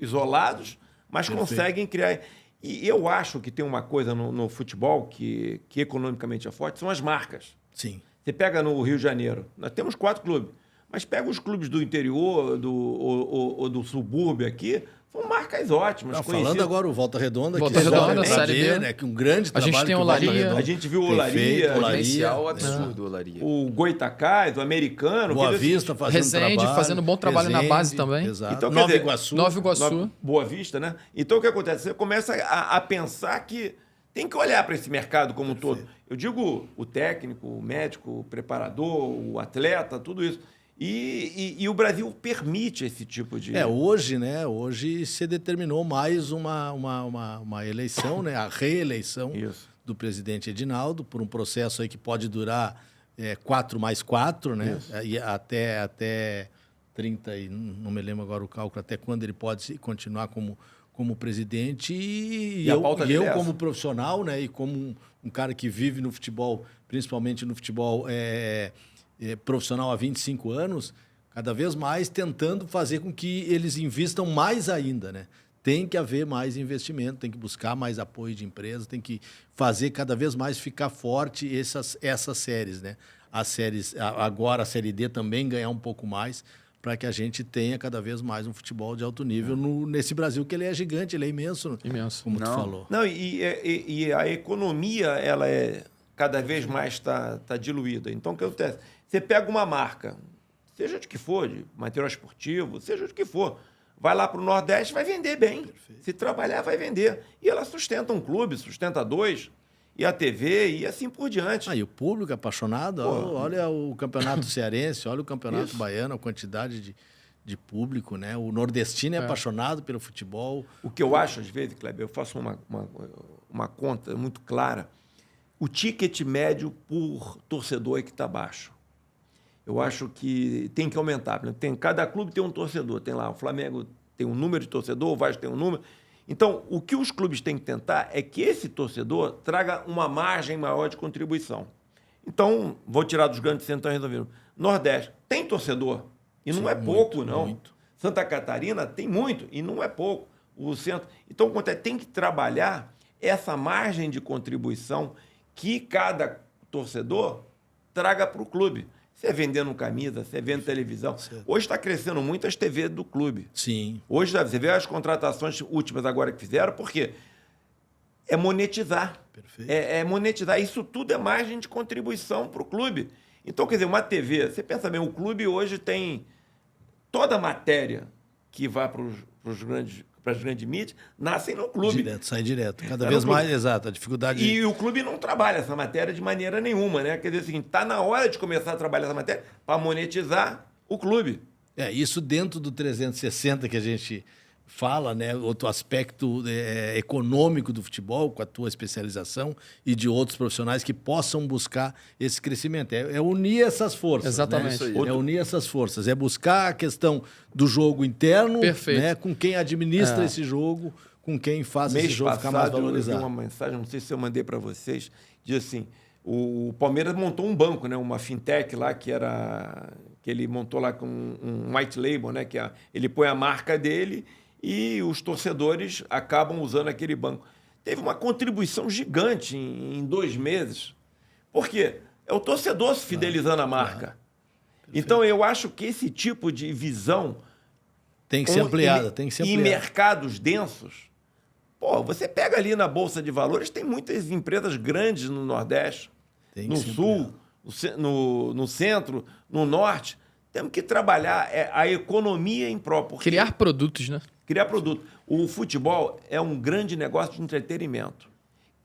isolados, mas conseguem criar... E eu acho que tem uma coisa no futebol que economicamente é forte, são as marcas. Sim. Você pega no Rio de Janeiro, nós temos 4 clubes, mas pega os clubes do interior ou do subúrbio aqui, são marcas ótimas. Falando agora o Volta Redonda, Volta Redonda, Série B, né? Que um grande a gente trabalho tem que o Olaria. A gente viu o Olaria, Potencial absurdo, Olaria. o Goitacás, o Americano. Boa Vista fazendo Resende, trabalho. fazendo bom trabalho na base também. Exato. Então, Nova quer dizer, Iguaçu. Nova Iguaçu. Boa Vista, né? Então, o que acontece? Você começa a pensar que tem que olhar para esse mercado como um todo. Eu digo o técnico, o médico, o preparador, o atleta, tudo isso. E o Brasil permite esse tipo de... Hoje, né? Hoje se determinou mais uma eleição, né? A reeleição do presidente Edinaldo, por um processo aí que pode durar 4 mais 4, né? E até 30, e não me lembro agora o cálculo, até quando ele pode continuar como presidente. E eu como profissional, né? E como um cara que vive no futebol, principalmente no futebol profissional há 25 anos, cada vez mais tentando fazer com que eles investam mais ainda, né? Tem que haver mais investimento, tem que buscar mais apoio de empresas, tem que fazer cada vez mais ficar forte essas séries, né? As séries, agora a Série D também ganhar um pouco mais, para que a gente tenha cada vez mais um futebol de alto nível nesse Brasil, que ele é gigante, ele é imenso, como tu falou. Não, e a economia, ela cada vez mais está diluída. Então, o que acontece? Você pega uma marca, seja de que for, de material esportivo, seja de que for, vai lá para o Nordeste, vai vender bem. Perfeito. Se trabalhar, vai vender. E ela sustenta um clube, sustenta 2, e a TV, e assim por diante. E o público apaixonado, olha o campeonato cearense, olha o campeonato baiano, a quantidade de público, né? O nordestino é apaixonado pelo futebol. O que eu acho, às vezes, Kleber, eu faço uma conta muito clara, o ticket médio por torcedor é que está baixo. Eu acho que tem que aumentar. Cada clube tem um torcedor. Tem lá, o Flamengo tem um número de torcedor, o Vasco tem um número. Então, o que os clubes têm que tentar é que esse torcedor traga uma margem maior de contribuição. Então, vou tirar dos grandes centros resolvidos. Nordeste tem torcedor, e não é pouco, não. Muito. Santa Catarina tem muito, e não é pouco. O centro. Então, tem que trabalhar essa margem de contribuição que cada torcedor traga para o clube. Você é vendendo camisa, você é vendendo televisão. Certo. Hoje está crescendo muito as TVs do clube. Sim. Hoje você vê as contratações últimas agora que fizeram, porque é monetizar. Perfeito. É monetizar. Isso tudo é margem de contribuição para o clube. Então, quer dizer, uma TV, você pensa bem, o clube hoje tem toda a matéria que vai para as grandes mídias, nascem no clube. Sai direto. Cada vez mais, exato. A dificuldade... E o clube não trabalha essa matéria de maneira nenhuma, né? Quer dizer, assim, está na hora de começar a trabalhar essa matéria para monetizar o clube. Isso dentro do 360 que a gente fala, né? Outro aspecto econômico do futebol, com a tua especialização e de outros profissionais que possam buscar esse crescimento. É unir essas forças. Exatamente. Né? É unir essas forças. É buscar a questão do jogo interno, né? Com quem administra esse jogo, com quem faz esse jogo ficar mais valorizado. Eu vi uma mensagem, não sei se eu mandei para vocês, diz assim, O Palmeiras montou um banco, né? Uma fintech lá que ele montou lá com um white label, né? Ele põe a marca dele e os torcedores acabam usando aquele banco. Teve uma contribuição gigante em 2 meses. Por quê? É o torcedor se fidelizando à marca. Então, eu acho que esse tipo de visão... Tem que ser ampliada, tem que ser ampliada. Em mercados densos... Pô, você pega ali na Bolsa de Valores, tem muitas empresas grandes no Nordeste, no Sul, no Centro, no Norte. Temos que trabalhar a economia em prol. Criar produtos, né? Criar produto. O futebol é um grande negócio de entretenimento.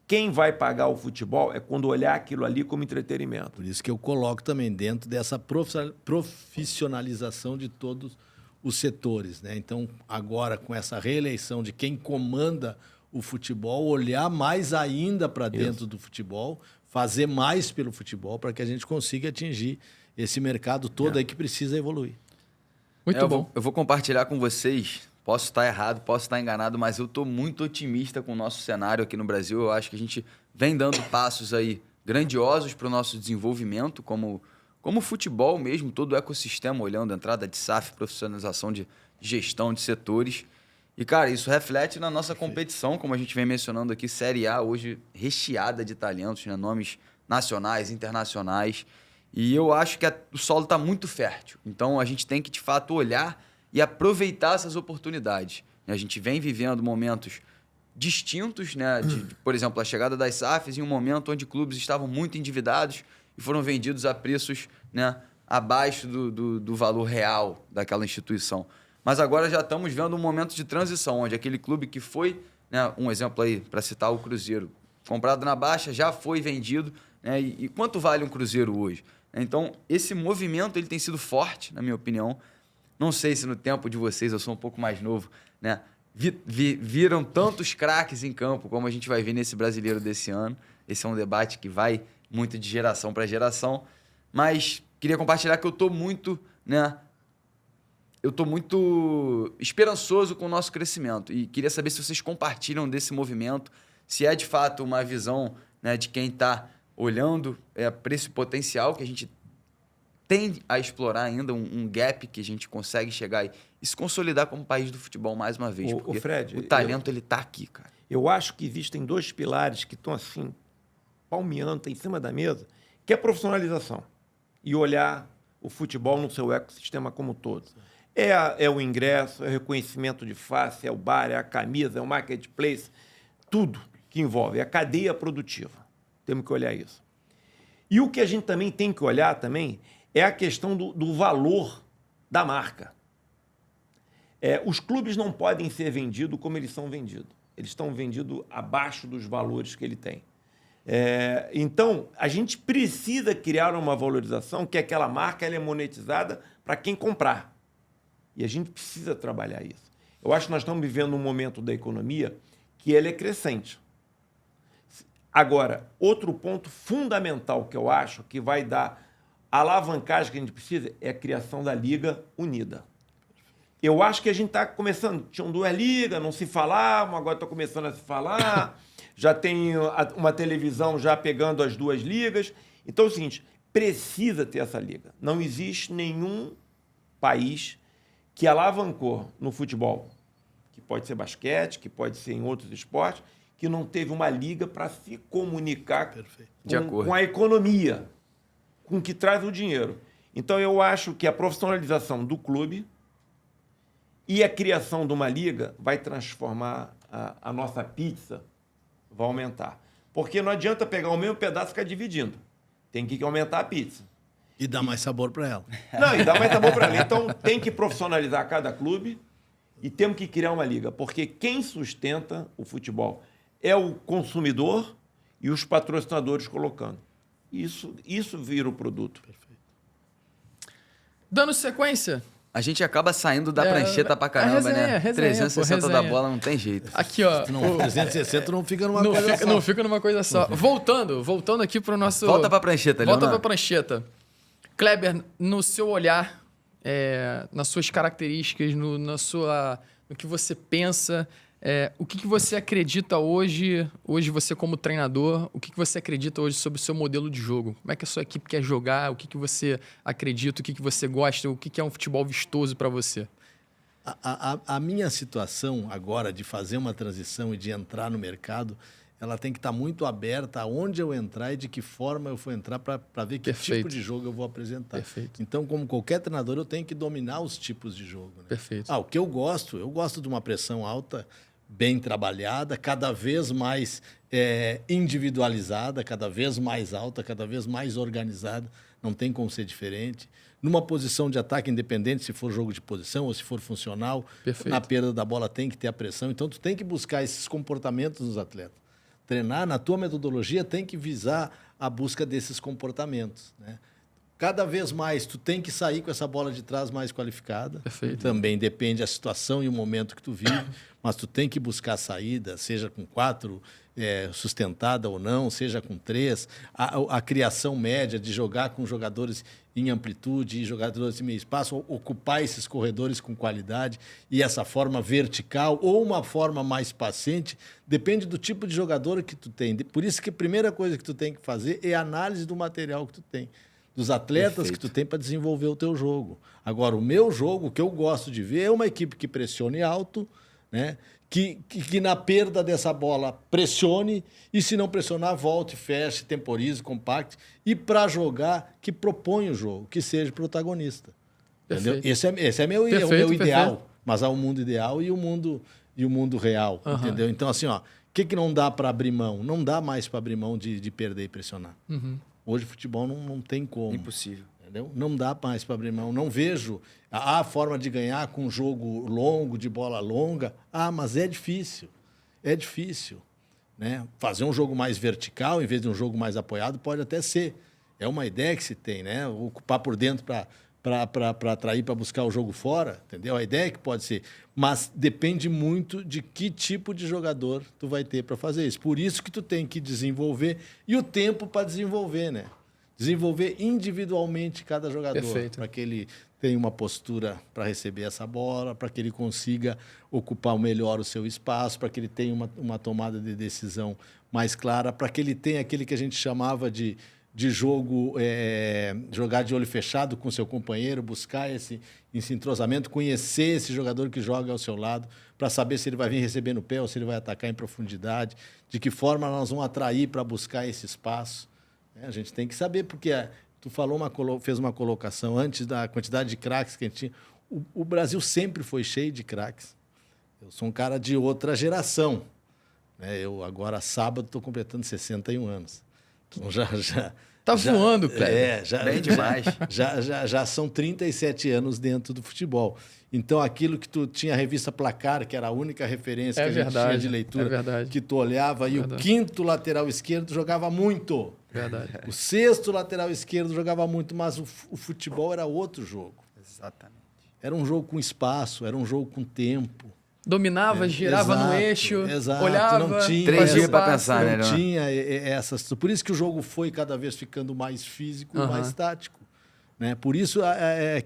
Quem vai pagar o futebol é quando olhar aquilo ali como entretenimento. Por isso que eu coloco também dentro dessa profissionalização de todos os setores, né? Então, agora, com essa reeleição de quem comanda o futebol, olhar mais ainda para dentro do futebol, fazer mais pelo futebol, para que a gente consiga atingir esse mercado todo aí que precisa evoluir. Muito bom. Eu vou compartilhar com vocês. Posso estar errado, posso estar enganado, mas eu estou muito otimista com o nosso cenário aqui no Brasil. Eu acho que a gente vem dando passos aí grandiosos para o nosso desenvolvimento, como futebol mesmo, todo o ecossistema, olhando a entrada de SAF, profissionalização de gestão de setores. E, cara, isso reflete na nossa competição, como a gente vem mencionando aqui, Série A hoje recheada de talentos, né? Nomes nacionais, internacionais. E eu acho que o solo está muito fértil. Então, a gente tem que, de fato, olhar e aproveitar essas oportunidades. A gente vem vivendo momentos distintos, né? Por exemplo, a chegada das SAFs em um momento onde clubes estavam muito endividados e foram vendidos a preços, né, abaixo do valor real daquela instituição. Mas agora já estamos vendo um momento de transição, onde aquele clube que foi, né, um exemplo aí, para citar o Cruzeiro, comprado na baixa, já foi vendido. Né, e quanto vale um Cruzeiro hoje? Então, esse movimento ele tem sido forte, na minha opinião. Não sei se no tempo de vocês, eu sou um pouco mais novo, né, viram tantos craques em campo como a gente vai ver nesse brasileiro desse ano. Esse é um debate que vai muito de geração para geração. Mas queria compartilhar que eu estou muito esperançoso com o nosso crescimento. E queria saber se vocês compartilham desse movimento, se é de fato uma visão, né, de quem está olhando para esse potencial que a gente tem a explorar ainda, um gap que a gente consegue chegar e se consolidar como país do futebol mais uma vez. Porque Fred, o talento ele está aqui, cara. Eu acho que existem 2 pilares que estão assim, palmeando, tá em cima da mesa, que é a profissionalização e olhar o futebol no seu ecossistema como um todo. É o ingresso, é o reconhecimento de face, é o bar, é a camisa, é o marketplace, tudo que envolve, é a cadeia produtiva. Temos que olhar isso. E o que a gente também tem que olhar também é a questão do valor da marca. Os clubes não podem ser vendidos como eles são vendidos. Eles estão vendidos abaixo dos valores que ele tem. Então, a gente precisa criar uma valorização que aquela marca ela é monetizada para quem comprar. E a gente precisa trabalhar isso. Eu acho que nós estamos vivendo um momento da economia que ele é crescente. Agora, outro ponto fundamental que eu acho que vai dar a alavancagem que a gente precisa é a criação da Liga Unida. Eu acho que a gente está começando, tinham 2 ligas, não se falavam, agora está começando a se falar, já tem uma televisão já pegando as 2 ligas. Então é o seguinte, precisa ter essa liga. Não existe nenhum país que alavancou no futebol, que pode ser basquete, que pode ser em outros esportes, que não teve uma liga para se comunicar com a economia, com o que traz o dinheiro. Então, eu acho que a profissionalização do clube e a criação de uma liga vai transformar a nossa pizza, vai aumentar. Porque não adianta pegar o mesmo pedaço e ficar dividindo. Tem que aumentar a pizza. E dar mais sabor para ela. Não, e dar mais sabor para ela. Então, tem que profissionalizar cada clube e temos que criar uma liga. Porque quem sustenta o futebol é o consumidor e os patrocinadores colocando. Isso vira o produto. Perfeito. Dando sequência... A gente acaba saindo da prancheta pra caramba, né? Resenha, 360 da bola não tem jeito. Aqui, ó. 360 não fica numa coisa só. Não fica numa coisa só. Voltando aqui pro nosso... Volta pra prancheta, Leonardo. Volta pra prancheta. Kleber, no seu olhar, nas suas características, no que você pensa, O que você acredita hoje você como treinador, o que você acredita hoje sobre o seu modelo de jogo? Como é que a sua equipe quer jogar? O que você acredita? O que você gosta? O que é um futebol vistoso para você? A minha situação agora de fazer uma transição e de entrar no mercado, ela tem que estar muito aberta aonde eu entrar e de que forma eu for entrar para ver que Perfeito. tipo de jogo eu vou apresentar. Perfeito. Então, como qualquer treinador, eu tenho que dominar os tipos de jogo. Né? Perfeito. O que eu gosto de uma pressão alta, bem trabalhada, cada vez mais individualizada, cada vez mais alta, cada vez mais organizada. Não tem como ser diferente. Numa posição de ataque independente, se for jogo de posição ou se for funcional, Perfeito. na perda da bola tem que ter a pressão. Então, tu tem que buscar esses comportamentos nos atletas. Treinar, na tua metodologia, tem que visar a busca desses comportamentos. Né? Cada vez mais, tu tem que sair com essa bola de trás mais qualificada. Perfeito. Também depende da situação e o momento que tu vive, mas tu tem que buscar a saída, seja com 4, sustentada ou não, seja com 3. A criação média de jogar com jogadores em amplitude e jogadores em meio espaço, ocupar esses corredores com qualidade e essa forma vertical ou uma forma mais paciente, depende do tipo de jogador que tu tem. Por isso que a primeira coisa que tu tem que fazer é a análise do material que tu tem, dos atletas Perfeito. que tu tem para desenvolver o teu jogo. Agora, o meu jogo, o que eu gosto de ver é uma equipe que pressione alto, né? Que na perda dessa bola pressione e, se não pressionar, volte, feche, temporize, compacte. E para jogar, que propõe o jogo, que seja protagonista. Entendeu? Esse é meu ideal. Perfeito. Mas há o mundo ideal e o mundo real. Uhum. Entendeu? Então, assim, o que não dá para abrir mão? Não dá mais para abrir mão de perder e pressionar. Uhum. Hoje, futebol não tem como. Impossível. Entendeu? Não dá mais para abrir mão. Não vejo a forma de ganhar com um jogo longo, de bola longa. Mas é difícil. É difícil. Né? Fazer um jogo mais vertical em vez de um jogo mais apoiado pode até ser. É uma ideia que se tem, né? Ocupar por dentro para atrair, para buscar o jogo fora. Entendeu? A ideia é que pode ser. Mas depende muito de que tipo de jogador tu vai ter para fazer isso. Por isso que tu tem que desenvolver e o tempo para desenvolver, né? Desenvolver individualmente cada jogador, para que ele tenha uma postura para receber essa bola, para que ele consiga ocupar melhor o seu espaço, para que ele tenha uma tomada de decisão mais clara, para que ele tenha aquele que a gente chamava de jogo, jogar de olho fechado com seu companheiro, buscar esse entrosamento, conhecer esse jogador que joga ao seu lado, para saber se ele vai vir receber no pé ou se ele vai atacar em profundidade, de que forma nós vamos atrair para buscar esse espaço. A gente tem que saber, porque tu fez uma colocação antes da quantidade de craques que a gente tinha. O Brasil sempre foi cheio de craques. Eu sou um cara de outra geração. Né? Eu agora, sábado, estou completando 61 anos. Então, Tá voando, Kleber. Bem demais. Já são 37 anos dentro do futebol. Então, aquilo que tu tinha a revista Placar, que era a única referência que a gente tinha de leitura, que tu olhava, e o quinto lateral esquerdo jogava muito. Verdade. O sexto lateral esquerdo jogava muito, mas o futebol era outro jogo. Exatamente. Era um jogo com espaço, era um jogo com tempo. Dominava, girava no eixo, olhava, não tinha 3 dias para pensar, né? Não tinha essas. Por isso que o jogo foi cada vez ficando mais físico e mais tático. Né? Por isso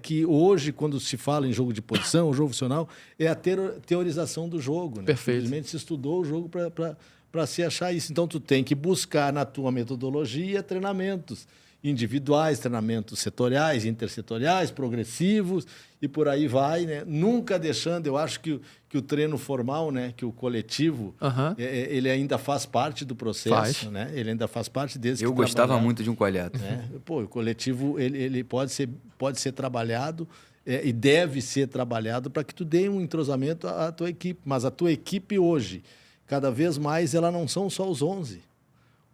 que hoje, quando se fala em jogo de posição, o jogo funcional, é a teorização do jogo. Né? Perfeito. Simplesmente se estudou o jogo para se achar isso. Então, tu tem que buscar na tua metodologia treinamentos individuais, treinamentos setoriais, intersetoriais, progressivos e por aí vai, né? Nunca deixando, eu acho que o treino formal, né, que o coletivo, ele ainda faz parte do processo, né? Ele ainda faz parte desse. Eu gostava muito de um colheto. Né? O coletivo ele pode ser trabalhado e deve ser trabalhado para que tu dê um entrosamento à tua equipe, mas a tua equipe hoje, cada vez mais, ela não são só os 11.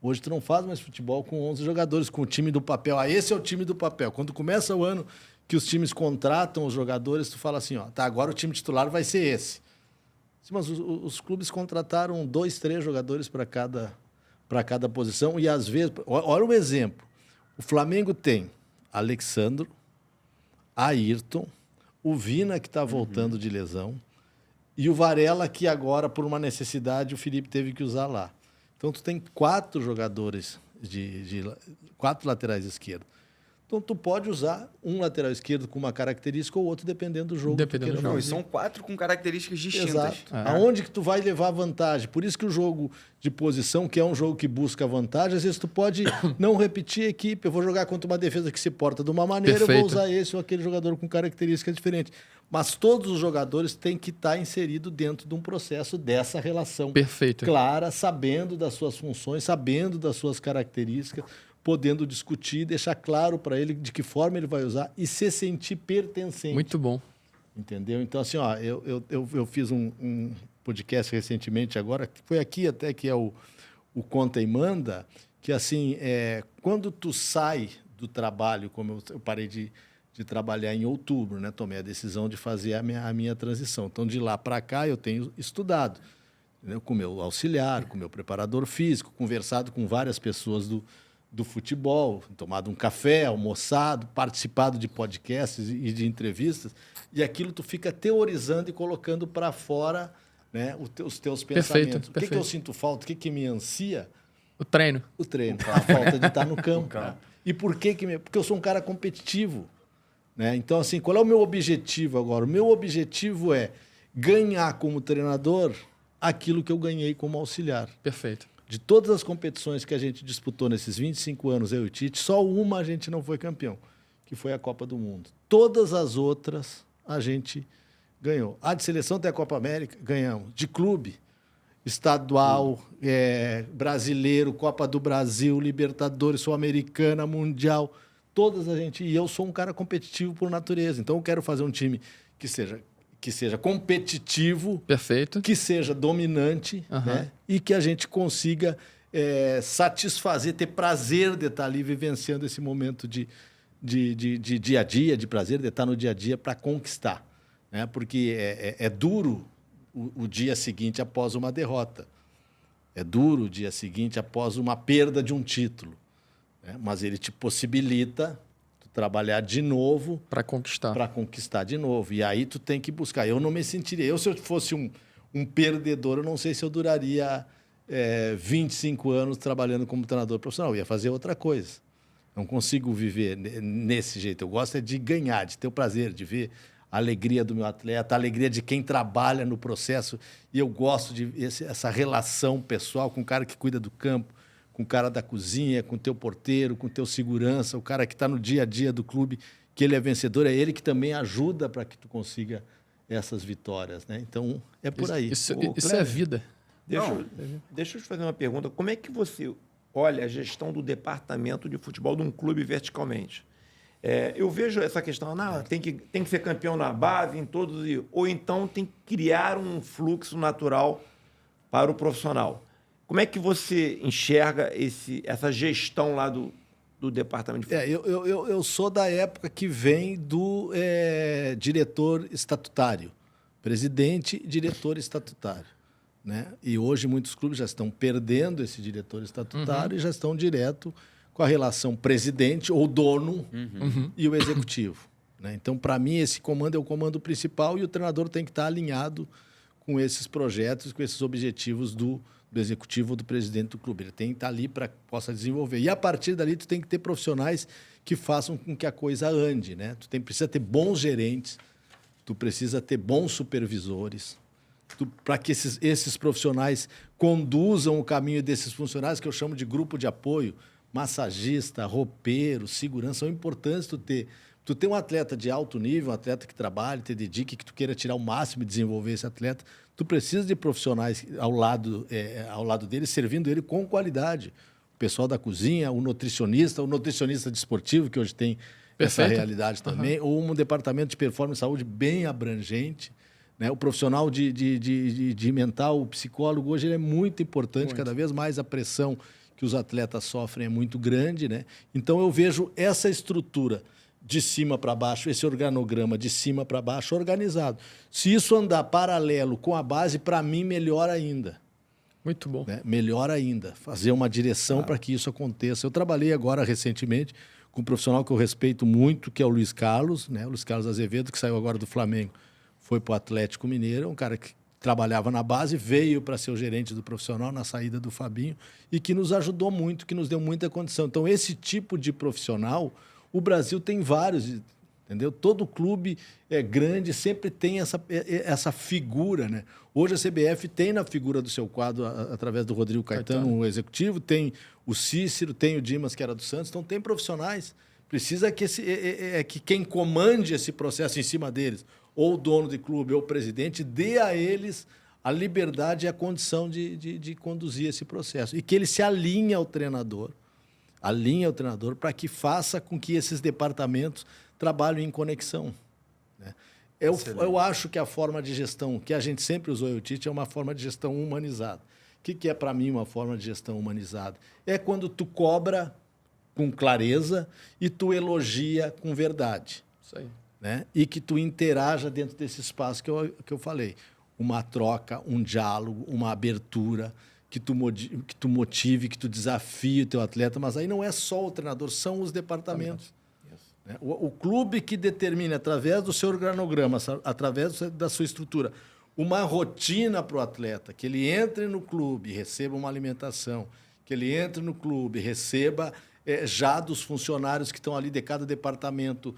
Hoje tu não faz mais futebol com 11 jogadores, com o time do papel. Esse é o time do papel. Quando começa o ano que os times contratam os jogadores, tu fala assim, agora o time titular vai ser esse. Sim, mas os clubes contrataram 2, 3 jogadores para cada posição e às vezes... Olha um exemplo. O Flamengo tem Alexandro, Ayrton, o Vina, que está voltando de lesão, e o Varela, que agora, por uma necessidade, o Felipe teve que usar lá. Então, tu tem 4 jogadores, 4 laterais esquerdos. Então, tu pode usar um lateral esquerdo com uma característica ou outro, dependendo do jogo. Dependendo do jogo. Não, e são 4 com características distintas. Exato. Aonde que tu vai levar vantagem? Por isso que o jogo de posição, que é um jogo que busca vantagem, às vezes tu pode não repetir a equipe. Eu vou jogar contra uma defesa que se porta de uma maneira, eu vou Perfeito. usar esse ou aquele jogador com características diferentes. Mas todos os jogadores têm que estar inseridos dentro de um processo dessa relação Perfeito. clara, sabendo das suas funções, sabendo das suas características, podendo discutir, deixar claro para ele de que forma ele vai usar e se sentir pertencente. Muito bom. Entendeu? Então, assim, ó, eu fiz um podcast recentemente agora, que foi aqui até, que é o Conta e Manda, que, assim, quando tu sai do trabalho, como eu parei de trabalhar em outubro, né? Tomei a decisão de fazer a minha transição. Então, de lá para cá, eu tenho estudado, entendeu? Com o meu auxiliar, com o meu preparador físico, conversado com várias pessoas do futebol, tomado um café, almoçado, participado de podcasts e de entrevistas, e aquilo tu fica teorizando e colocando para fora, né, os teus pensamentos. Perfeito. O que eu sinto falta, o que me ansia? O treino. O treino, a falta de estar no campo. E por que Porque eu sou um cara competitivo. Né? Então, assim, qual é o meu objetivo agora? O meu objetivo é ganhar como treinador aquilo que eu ganhei como auxiliar. Perfeito. De todas as competições que a gente disputou nesses 25 anos, eu e o Tite, só uma a gente não foi campeão, que foi a Copa do Mundo. Todas as outras a gente ganhou. A de seleção tem a Copa América, ganhamos. De clube, estadual, brasileiro, Copa do Brasil, Libertadores, Sul-Americana, Mundial, todas a gente... E eu sou um cara competitivo por natureza, então eu quero fazer um time que seja competitivo, Perfeito. que seja dominante, né? E que a gente consiga satisfazer, ter prazer de estar ali vivenciando esse momento de dia a dia, de prazer de estar no dia a dia para conquistar. Né? Porque é duro o dia seguinte após uma derrota. É duro o dia seguinte após uma perda de um título. Né? Mas ele te possibilita trabalhar de novo para conquistar de novo. E aí tu tem que buscar. Eu não me sentiria... Se eu fosse um perdedor, eu não sei se eu duraria 25 anos trabalhando como treinador profissional. Eu ia fazer outra coisa. Não consigo viver nesse jeito. Eu gosto de ganhar, de ter o prazer, de ver a alegria do meu atleta, a alegria de quem trabalha no processo. E eu gosto de essa relação pessoal com o cara que cuida do campo, com o cara da cozinha, com o teu porteiro, com o teu segurança, o cara que está no dia a dia do clube, que ele é vencedor, é ele que também ajuda para que tu consiga essas vitórias. Né? Então, é por aí. Isso é vida. Deixa eu te fazer uma pergunta. Como é que você olha a gestão do departamento de futebol de um clube verticalmente? Eu vejo essa questão, tem que ser campeão na base, em todos, ou então tem que criar um fluxo natural para o profissional. Como é que você enxerga essa gestão lá do departamento de futebol? Eu sou da época que vem do diretor estatutário. Presidente e diretor estatutário. Né? E hoje muitos clubes já estão perdendo esse diretor estatutário e já estão direto com a relação presidente ou dono e o executivo. Né? Então, para mim, esse comando é o comando principal e o treinador tem que estar alinhado com esses projetos, com esses objetivos do executivo ou do presidente do clube. Ele tem que estar ali para que possa desenvolver. E, a partir dali, tu tem que ter profissionais que façam com que a coisa ande. Né? Tu precisa ter bons gerentes, tu precisa ter bons supervisores, para que esses profissionais conduzam o caminho desses funcionários, que eu chamo de grupo de apoio, massagista, roupeiro, segurança. São importantes tu ter um atleta de alto nível, um atleta que trabalhe, te dedique, que tu queira tirar o máximo e desenvolver esse atleta. Tu precisa de profissionais ao lado dele, servindo ele com qualidade. O pessoal da cozinha, o nutricionista desportivo, que hoje tem essa realidade também, ou um departamento de performance e saúde bem abrangente. Né? O profissional de mental, o psicólogo, hoje ele é muito importante, cada vez mais a pressão que os atletas sofrem é muito grande. Né? Então, eu vejo essa estrutura de cima para baixo, esse organograma de cima para baixo organizado. Se isso andar paralelo com a base, para mim, melhor ainda. Muito bom. Né? Melhor ainda. Fazer uma direção para que isso aconteça. Eu trabalhei agora, recentemente, com um profissional que eu respeito muito, que é o Luiz Carlos, né? O Luiz Carlos Azevedo, que saiu agora do Flamengo, foi para o Atlético Mineiro, um cara que trabalhava na base, veio para ser o gerente do profissional na saída do Fabinho e que nos ajudou muito, que nos deu muita condição. Então, esse tipo de profissional, O Brasil tem vários, entendeu? Todo clube grande sempre tem essa figura, né? Hoje a CBF tem na figura do seu quadro, através do Rodrigo Caetano, o executivo, tem o Cícero, tem o Dimas, que era do Santos, então tem profissionais. Precisa que quem comande esse processo em cima deles, ou o dono de clube, ou o presidente, dê a eles a liberdade e a condição de conduzir esse processo. E que ele se alinhe ao treinador para que faça com que esses departamentos trabalhem em conexão. Né? Eu acho que a forma de gestão que a gente sempre usou, o Tite, é uma forma de gestão humanizada. O que é, para mim, uma forma de gestão humanizada? É quando tu cobra com clareza e tu elogia com verdade. Isso aí. Né? E que tu interaja dentro desse espaço que eu falei. Uma troca, um diálogo, uma abertura, que tu motive, que tu desafie o teu atleta, mas aí não é só o treinador, são os departamentos. Né? O clube que determina, através do seu organograma, através da sua estrutura, uma rotina para o atleta, que ele entre no clube, receba uma alimentação, que ele entre no clube, receba já dos funcionários que estão ali de cada departamento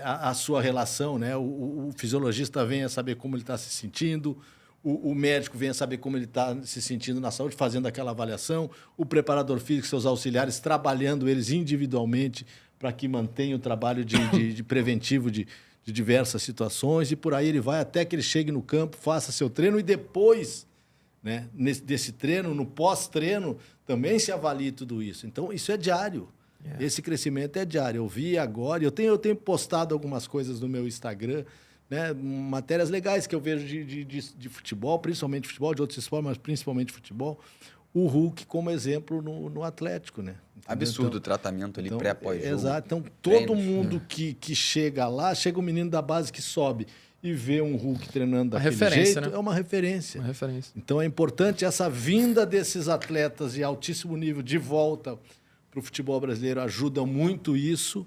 a sua relação, né? O fisiologista venha saber como ele está se sentindo, o médico venha saber como ele está se sentindo na saúde, fazendo aquela avaliação, o preparador físico, seus auxiliares, trabalhando eles individualmente para que mantenha o trabalho de preventivo de diversas situações, e por aí ele vai até que ele chegue no campo, faça seu treino e depois, né, desse treino, no pós-treino, também se avalie tudo isso. Então, isso é diário. Esse crescimento é diário. Eu vi agora, eu tenho postado algumas coisas no meu Instagram, né, matérias legais que eu vejo de futebol, principalmente futebol, de outros esportes, mas principalmente futebol. O Hulk como exemplo no Atlético, né? Entendeu? Absurdo então, o tratamento ali pré-pós-jogo. Exato. Então, todo mundo que chega lá, chega o menino da base que sobe e vê um Hulk treinando daquele jeito, né? É uma referência. Uma referência. Então, é importante essa vinda desses atletas de altíssimo nível de volta para o futebol brasileiro, ajuda muito isso,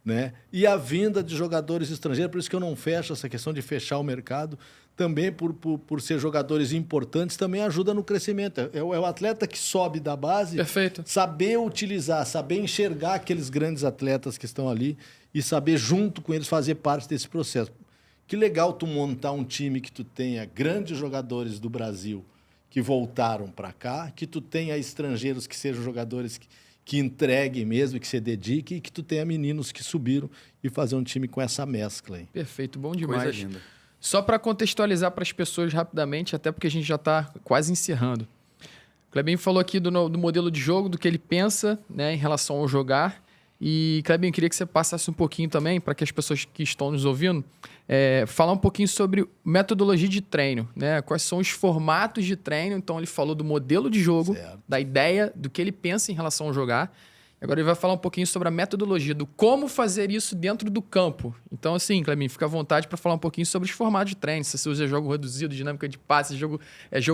né? E a vinda de jogadores estrangeiros, por isso que eu não fecho essa questão de fechar o mercado, também por ser jogadores importantes, também ajuda no crescimento. É o atleta que sobe da base, Perfeito. saber utilizar, saber enxergar aqueles grandes atletas que estão ali e saber, junto com eles, fazer parte desse processo. Que legal tu montar um time que tu tenha grandes jogadores do Brasil que voltaram para cá, que tu tenha estrangeiros que sejam jogadores que entreguem mesmo, que se dediquem, e que tu tenha meninos que subiram e fazer um time com essa mescla aí. Perfeito, bom demais. Coisa linda. Só para contextualizar para as pessoas rapidamente, até porque a gente já está quase encerrando. O Clebinho falou aqui do modelo de jogo, do que ele pensa, né, em relação ao jogar. E, Clebinho, queria que você passasse um pouquinho também, para que as pessoas que estão nos ouvindo, falar um pouquinho sobre metodologia de treino, né? Quais são os formatos de treino. Então, ele falou do modelo de jogo, Certo. da ideia, do que ele pensa em relação ao jogar. Agora ele vai falar um pouquinho sobre a metodologia, do como fazer isso dentro do campo. Então, assim, Clebinho, fica à vontade para falar um pouquinho sobre os formatos de treino. Se você usa jogo reduzido, dinâmica de passe, jogo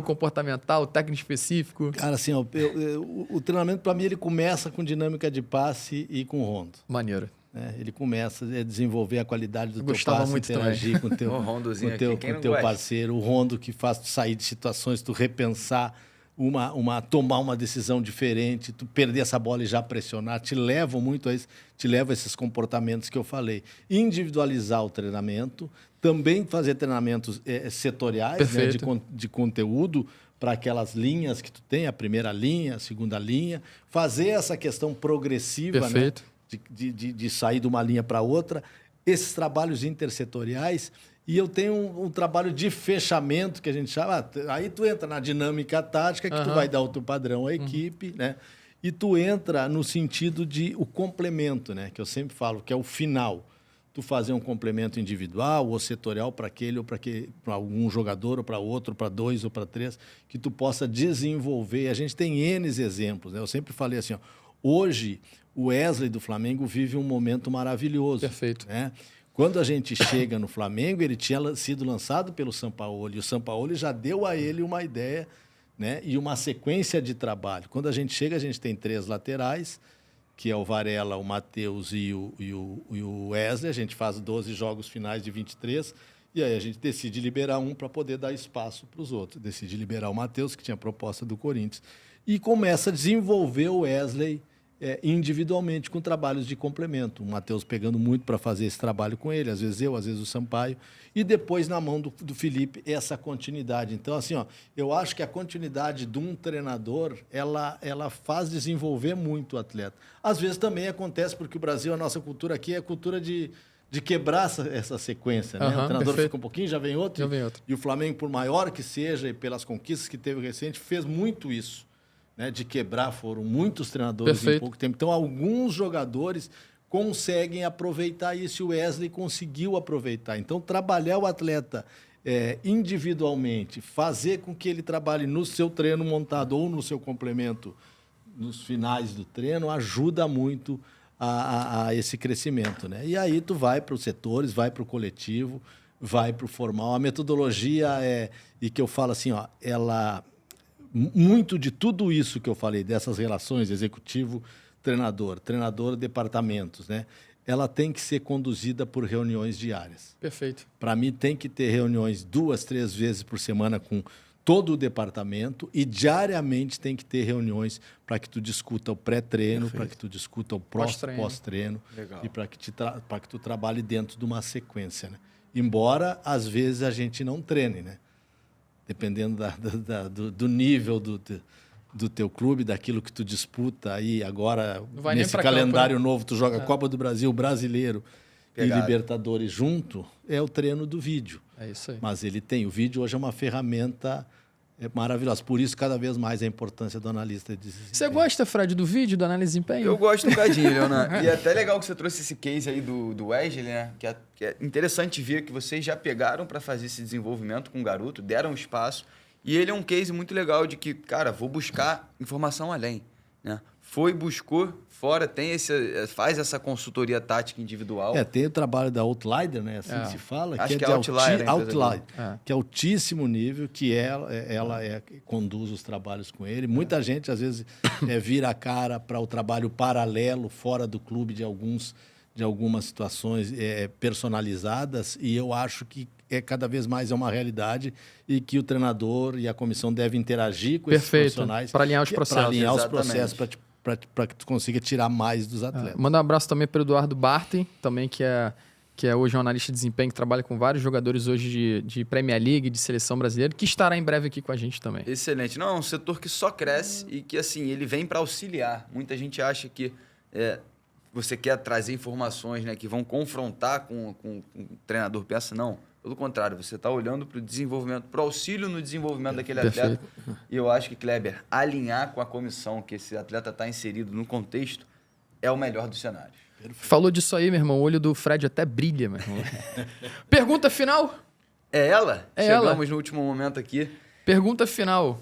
comportamental, técnico específico. Cara, assim, o treinamento, para mim, ele começa com dinâmica de passe e com rondo. Maneiro. Né? Ele começa a desenvolver a qualidade do Eu teu gostava passe, muito interagir com o teu, O rondozinho com o teu, aqui, quem com o não teu gosta? parceiro. O rondo que faz tu sair de situações, tu repensar, tomar uma decisão diferente, tu perder essa bola e já pressionar, te leva a esses comportamentos que eu falei. Individualizar o treinamento, também fazer treinamentos setoriais, né, de conteúdo para aquelas linhas que tu tem, a primeira linha, a segunda linha, fazer essa questão progressiva, Perfeito. né, de sair de uma linha para outra, esses trabalhos intersetoriais. E eu tenho um trabalho de fechamento, que a gente chama. Aí tu entra na dinâmica tática, que tu vai dar o teu padrão à equipe, né? E tu entra no sentido de o complemento, né? Que eu sempre falo, que é o final. Tu fazer um complemento individual ou setorial para aquele ou para algum jogador, ou para outro, ou para dois ou para três, que tu possa desenvolver. A gente tem N exemplos, né? Eu sempre falei assim, ó, hoje o Wesley do Flamengo vive um momento maravilhoso. Perfeito. Né? Quando a gente chega no Flamengo, ele tinha sido lançado pelo Sampaoli, e o Sampaoli já deu a ele uma ideia, né, e uma sequência de trabalho. Quando a gente chega, a gente tem 3 laterais, que é o Varela, o Matheus e o Wesley. A gente faz 12 jogos finais de 23, e aí a gente decide liberar um para poder dar espaço para os outros. Decide liberar o Matheus, que tinha proposta do Corinthians, e começa a desenvolver o Wesley individualmente, com trabalhos de complemento. O Matheus pegando muito para fazer esse trabalho com ele, às vezes eu, às vezes o Sampaio, e depois na mão do Felipe essa continuidade. Então, assim, ó, eu acho que a continuidade de um treinador, ela faz desenvolver muito o atleta. Às vezes também acontece porque o Brasil, a nossa cultura aqui é a cultura de quebrar essa sequência, né? O treinador perfeito. fica um pouquinho, já vem outro. E o Flamengo, por maior que seja e pelas conquistas que teve recente, fez muito isso, né? De quebrar, foram muitos treinadores em pouco tempo. Então, alguns jogadores conseguem aproveitar isso e o Wesley conseguiu aproveitar. Então, trabalhar o atleta individualmente, fazer com que ele trabalhe no seu treino montado ou no seu complemento nos finais do treino, ajuda muito a esse crescimento, né? E aí tu vai para os setores, vai para o coletivo, vai para o formal. A metodologia e que eu falo assim, ó, ela muito de tudo isso que eu falei, dessas relações executivo-treinador, treinador-departamentos, né? Ela tem que ser conduzida por reuniões diárias. Perfeito. Para mim, tem que ter reuniões 2, 3 vezes por semana com todo o departamento e diariamente tem que ter reuniões para que tu discuta o pré-treino, para que tu discuta o pós-treino e para que tu trabalhe dentro de uma sequência, né? Embora, às vezes, a gente não treine, né? Dependendo do nível do teu clube, daquilo que tu disputa aí agora, nesse calendário novo, tu joga Copa do Brasil, Brasileiro e Libertadores junto, é o treino do vídeo. É isso aí. Mas o vídeo hoje é uma ferramenta maravilhosa. Por isso, cada vez mais a importância do analista de desempenho. Você gosta, Fred, do vídeo, do análise de desempenho? Eu gosto um bocadinho, Leonardo. E é até legal que você trouxe esse case aí do Wesley, né? Que é interessante ver que vocês já pegaram para fazer esse desenvolvimento com o garoto, deram espaço. E ele é um case muito legal de que, cara, vou buscar informação além, né? Buscou, fora, faz essa consultoria tática individual. Tem o trabalho da Outlier, né? Assim que se fala. Acho que é é Outlier, que é altíssimo nível, que ela conduz os trabalhos com ele. Muita gente, às vezes, vira a cara para o trabalho paralelo, fora do clube, de algumas situações personalizadas, e eu acho que cada vez mais é uma realidade e que o treinador e a comissão devem interagir com esses profissionais. Para alinhar os processos. Para alinhar os processos, para que tu consiga tirar mais dos atletas. Manda um abraço também para o Eduardo Bartem, também que é hoje um analista de desempenho, que trabalha com vários jogadores hoje de Premier League, de seleção brasileira, que estará em breve aqui com a gente também. Excelente. Não, é um setor que só cresce e que, assim, ele vem para auxiliar. Muita gente acha que você quer trazer informações, né, que vão confrontar com o treinador. Pensa, não. Pelo contrário, você está olhando para o desenvolvimento, para o auxílio no desenvolvimento daquele atleta. E eu acho que, Kleber, alinhar com a comissão que esse atleta está inserido no contexto é o melhor dos cenários. Falou disso aí, meu irmão. O olho do Fred até brilha, meu irmão. Pergunta final? É ela? Chegamos ela. No último momento aqui. Pergunta final.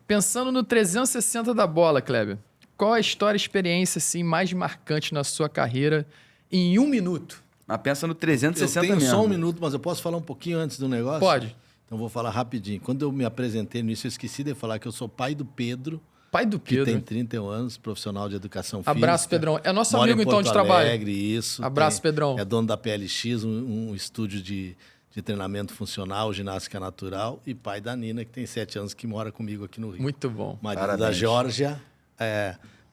Pensando no 360 da bola, Kleber, qual a história e experiência assim, mais marcante na sua carreira em 1 minuto? Mas pensa no 360 mesmo. Eu tenho mesmo. só 1 minuto, mas eu posso falar um pouquinho antes do negócio? Pode. Então vou falar rapidinho. Quando eu me apresentei no início, eu esqueci de falar que eu sou pai do Pedro. Pai do Pedro. Que tem 31 anos, profissional de educação física. Abraço, Pedrão. É nosso amigo, então, de trabalho. Alegre, isso. Abraço, Pedrão. É dono da PLX, um estúdio de treinamento funcional, ginástica natural, e pai da Nina, que tem 7 anos, que mora comigo aqui no Rio. Muito bom. Marido da Geórgia,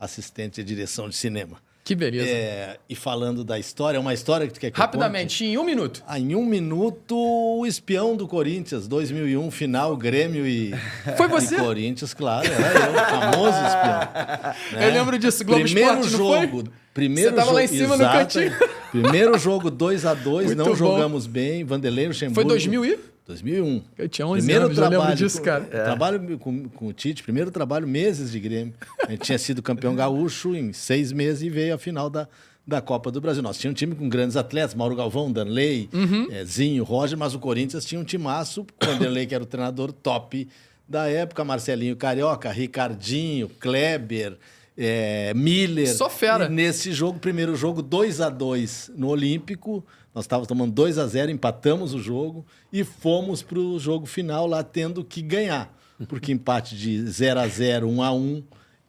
assistente de direção de cinema. Que beleza. E falando da história, uma história que tu quer que rapidamente, em 1 minuto. Em 1 minuto, o espião do Corinthians, 2001, final, Grêmio e Foi você? E Corinthians, claro, era eu, o famoso espião. Né? Eu lembro disso, Globo Esporte, não foi? Primeiro você tava lá em cima no cantinho. Primeiro jogo 2-2, não jogamos bem, Vanderlei Luxemburgo. Foi 2001. Eu tinha 11 anos, eu lembro disso, cara. Trabalho com o Tite, primeiro trabalho, meses de Grêmio. A gente tinha sido campeão gaúcho em 6 meses e veio a final da Copa do Brasil. Nós tínhamos um time com grandes atletas, Mauro Galvão, Danley, Zinho, Roger, mas o Corinthians tinha um timaço, com o Danley, que era o treinador top da época, Marcelinho Carioca, Ricardinho, Kleber, Miller. Só fera. E nesse jogo, primeiro jogo, 2-2 no Olímpico. Nós estávamos tomando 2-0, empatamos o jogo e fomos para o jogo final lá tendo que ganhar. Porque empate de 0-0, 1-1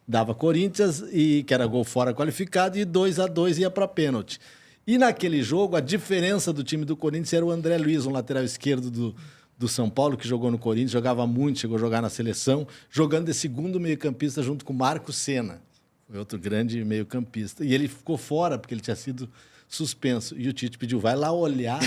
dava Corinthians, que era gol fora qualificado, e 2-2 ia para pênalti. E naquele jogo, a diferença do time do Corinthians era o André Luiz, um lateral esquerdo do São Paulo, que jogou no Corinthians, jogava muito, chegou a jogar na seleção, jogando de segundo meio-campista junto com o Marco Senna. Foi outro grande meio-campista. E ele ficou fora porque ele tinha sido suspenso. E o Tite pediu, vai lá olhar,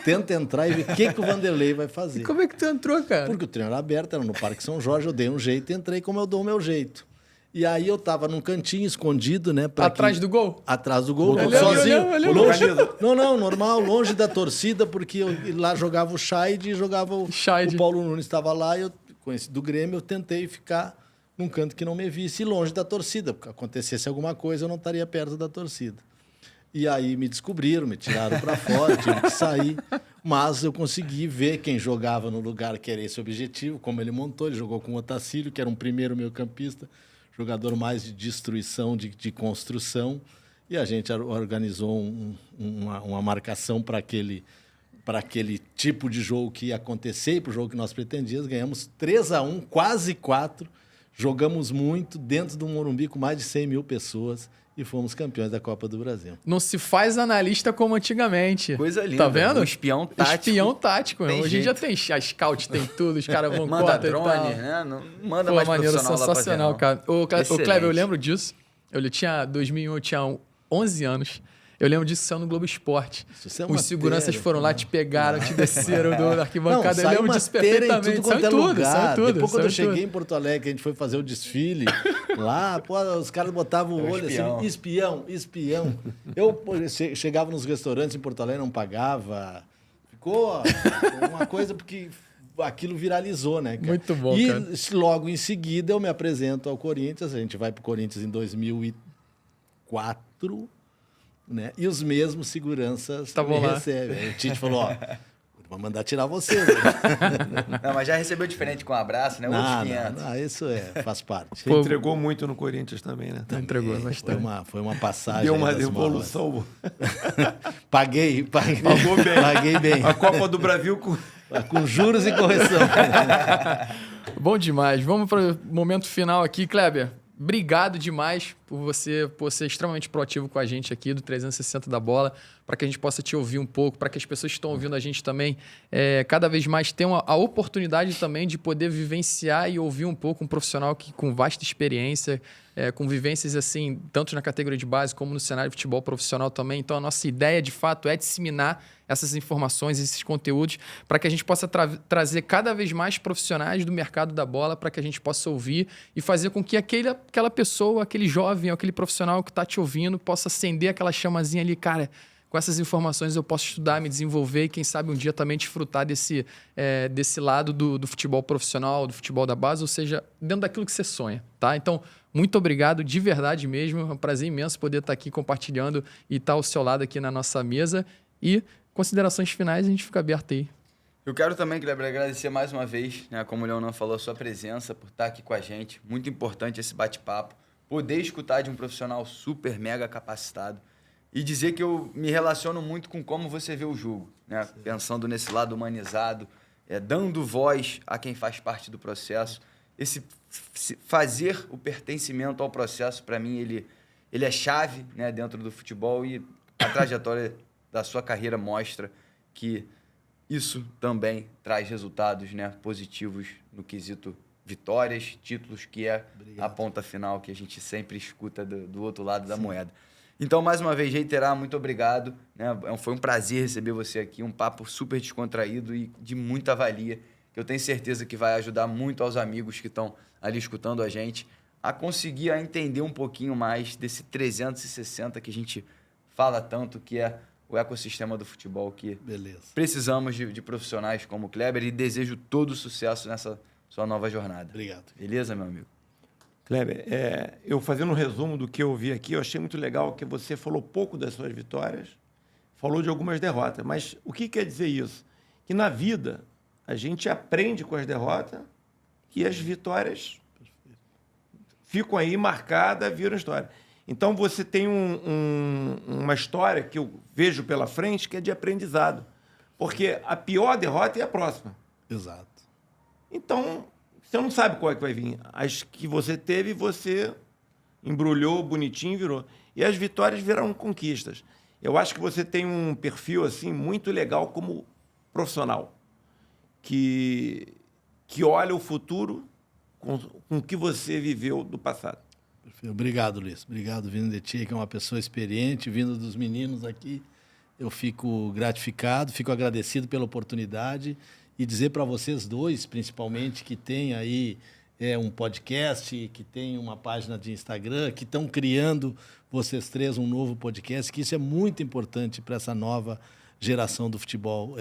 tenta entrar e ver o que o Vanderlei vai fazer. E como é que tu entrou, cara? Porque o treino era aberto, era no Parque São Jorge, eu dei um jeito e entrei como eu dou o meu jeito. E aí eu tava num cantinho escondido, né? Atrás do gol? Atrás do gol, Eu lembro, sozinho. eu lembro. Longe... Não, normal, longe da torcida, porque lá jogava o Scheid e jogava o Paulo Nunes estava lá e eu conheci do Grêmio, eu tentei ficar num canto que não me visse, longe da torcida, porque acontecesse alguma coisa eu não estaria perto da torcida. E aí me descobriram, me tiraram para fora, tive que sair, mas eu consegui ver quem jogava no lugar que era esse objetivo, como ele montou, ele jogou com o Otacílio, que era um primeiro meio-campista, jogador mais de destruição, de construção, e a gente organizou uma marcação para aquele tipo de jogo que ia acontecer e para o jogo que nós pretendíamos. Ganhamos 3-1, quase 4, jogamos muito dentro do Morumbi com mais de 100 mil pessoas e fomos campeões da Copa do Brasil. Não se faz analista como antigamente. Coisa linda. Tá vendo? Um espião tático. Espião tático. Tem Hoje em dia jeito. tem a scout, tem tudo, os caras vão Manda contra drone, e tal. né? Não manda Pô, mais maneiro, profissional lá pra sensacional, fazer, cara. O Excelente. Kleber, eu lembro disso. Eu tinha 2001, eu tinha 11 anos. Eu lembro disso saiu no Globo Esporte. Isso é Os seguranças matéria, foram lá, te pegaram, te desceram da arquibancada. Não, Eu lembro disso perfeitamente. Em tudo quanto é Saiu lugar. tudo. Depois, quando eu saiu cheguei tudo. em Porto Alegre, que a gente foi fazer o desfile, lá, pô, os caras botavam o olho assim, espião. Eu pô, chegava nos restaurantes em Porto Alegre, não pagava. Ficou uma coisa porque aquilo viralizou, né, cara? Muito bom, e cara. logo em seguida eu me apresento ao Corinthians, a gente vai pro Corinthians em 2004, né? E os mesmos seguranças Estavam me lá. recebem. Aí o Tite falou, ó, vou mandar tirar você, né? Não, mas já recebeu diferente com um abraço, né? Outros 500. Isso faz parte. Você entregou muito no Corinthians também, né? Entregou bastante. Foi uma passagem. Deu uma aí das devolução. Paguei Pagou bem. Paguei bem. A Copa do Brasil Com juros e correção. Bom demais. Vamos para o momento final aqui, Kleber. Obrigado demais por você ser extremamente proativo com a gente aqui do 360 da Bola, para que a gente possa te ouvir um pouco, para que as pessoas que estão ouvindo a gente também cada vez mais tenham a oportunidade também de poder vivenciar e ouvir um pouco um profissional que, com vasta experiência, com vivências assim, tanto na categoria de base como no cenário de futebol profissional também. Então, a nossa ideia, de fato, é disseminar essas informações, esses conteúdos, para que a gente possa trazer cada vez mais profissionais do mercado da bola, para que a gente possa ouvir e fazer com que aquela pessoa, aquele jovem, aquele profissional que está te ouvindo, possa acender aquela chamazinha ali, cara. Com essas informações eu posso estudar, me desenvolver e, quem sabe, um dia também desfrutar desse lado do futebol profissional, do futebol da base, ou seja, dentro daquilo que você sonha, tá? Então, muito obrigado, de verdade mesmo. É um prazer imenso poder estar aqui compartilhando e estar ao seu lado aqui na nossa mesa. E considerações finais, a gente fica aberto aí. Eu quero também, Kleber, agradecer mais uma vez, né, como o Leonan falou, a sua presença, por estar aqui com a gente. Muito importante esse bate-papo. Poder escutar de um profissional super, mega capacitado. E dizer que eu me relaciono muito com como você vê o jogo, né? Pensando nesse lado humanizado, dando voz a quem faz parte do processo. Esse fazer o pertencimento ao processo, para mim, ele é chave, né, dentro do futebol, e a trajetória da sua carreira mostra que isso também traz resultados, né, positivos no quesito vitórias, títulos, que é a ponta final que a gente sempre escuta do outro lado da moeda. Então, mais uma vez, reiterar, muito obrigado, né? Foi um prazer receber você aqui, um papo super descontraído e de muita valia, que eu tenho certeza que vai ajudar muito aos amigos que estão ali escutando a gente a conseguir entender um pouquinho mais desse 360 que a gente fala tanto, que é o ecossistema do futebol, que precisamos de profissionais como o Kleber, e desejo todo o sucesso nessa sua nova jornada. Obrigado. Beleza, meu amigo? Kleber, eu fazendo um resumo do que eu vi aqui, eu achei muito legal que você falou pouco das suas vitórias, falou de algumas derrotas, mas o que quer dizer isso? Que na vida a gente aprende com as derrotas e as vitórias ficam aí marcadas, viram história. Então você tem uma história que eu vejo pela frente que é de aprendizado, porque a pior derrota é a próxima. Exato. Então, você não sabe qual é que vai vir. As que você teve, você embrulhou bonitinho e virou. E as vitórias viraram conquistas. Eu acho que você tem um perfil assim muito legal como profissional, que olha o futuro com o que você viveu do passado. Obrigado, Luiz. Obrigado vindo de ti, que é uma pessoa experiente, vindo dos meninos aqui. Eu fico gratificado, fico agradecido pela oportunidade e dizer para vocês dois, principalmente, que tem aí um podcast, que tem uma página de Instagram, que estão criando, vocês três, um novo podcast, que isso é muito importante para essa nova geração do futebol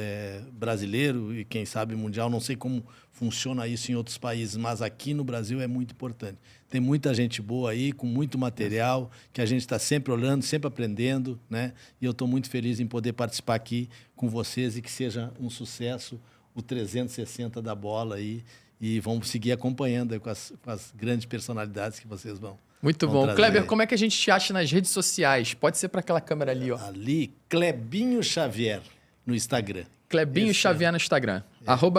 brasileiro e, quem sabe, mundial. Não sei como funciona isso em outros países, mas aqui no Brasil é muito importante. Tem muita gente boa aí, com muito material, que a gente está sempre olhando, sempre aprendendo, né? E eu estou muito feliz em poder participar aqui com vocês e que seja um sucesso o 360 da bola aí. E vamos seguir acompanhando aí com as grandes personalidades que vocês vão. Muito bom. Kleber, como é que a gente te acha nas redes sociais? Pode ser para aquela câmera ali, ó. Ali, Clebinho Xavier, no Instagram. Clebinho Xavier no Instagram.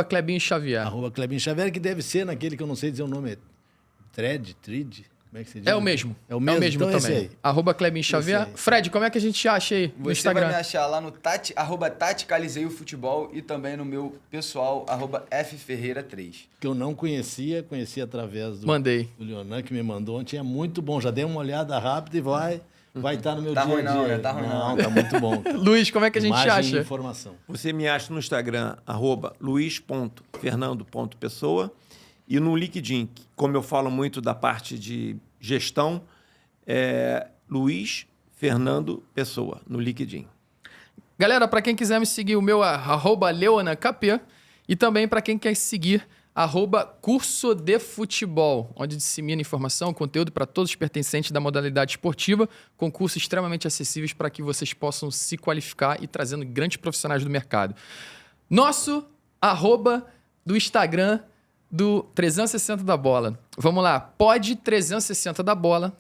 @Clebinho Xavier. @Clebinho Xavier, que deve ser naquele que eu não sei dizer o nome. Tred? Como é que você diz? É o mesmo. É o mesmo então também. @Clebinho Xavier. Fred, como é que a gente te acha aí no Você Instagram? vai me achar lá no Tati Calizeio Futebol e também no meu pessoal, @fferreira3. Que eu não conhecia através do Leonan, que me mandou ontem. É muito bom. Já dei uma olhada rápida e vai estar no meu dia a dia. Ruim não, né? Tá ruim não. Tá muito bom. Luiz, como é que a gente te Imagem e acha? informação. Você me acha no Instagram, @luiz.fernando.pessoa. E no LinkedIn, como eu falo muito da parte de gestão, Luiz Fernando Pessoa, no LinkedIn. Galera, para quem quiser me seguir, o meu @LeonaKP. E também para quem quer seguir, @Curso de Futebol, onde dissemina informação, conteúdo para todos os pertencentes da modalidade esportiva, com cursos extremamente acessíveis para que vocês possam se qualificar e trazendo grandes profissionais do mercado. Nosso @ do Instagram do 360 da Bola. Vamos lá, Pod 360 da Bola,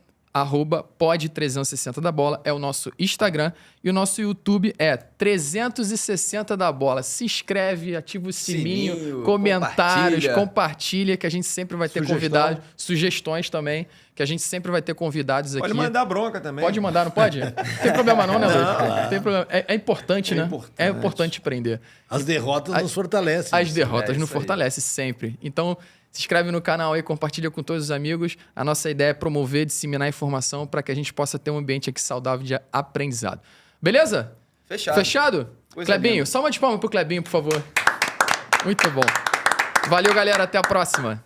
@Pod 360 da Bola é o nosso Instagram e o nosso YouTube é 360 da Bola. Se inscreve, ativa o sininho, comentários, compartilha, que a gente sempre vai ter convidados, sugestões também, que a gente sempre vai ter convidados aqui. Pode mandar bronca também. Pode mandar, não pode? Não tem problema não, né, Luiz? Não tem problema. É importante, né? É importante aprender. As derrotas nos fortalecem. As derrotas nos fortalecem sempre. Então, se inscreve no canal aí, compartilha com todos os amigos. A nossa ideia é promover, disseminar informação para que a gente possa ter um ambiente aqui saudável de aprendizado. Beleza? Fechado? Clebinho, só uma de palmas pro Clebinho, por favor. Muito bom. Valeu, galera. Até a próxima.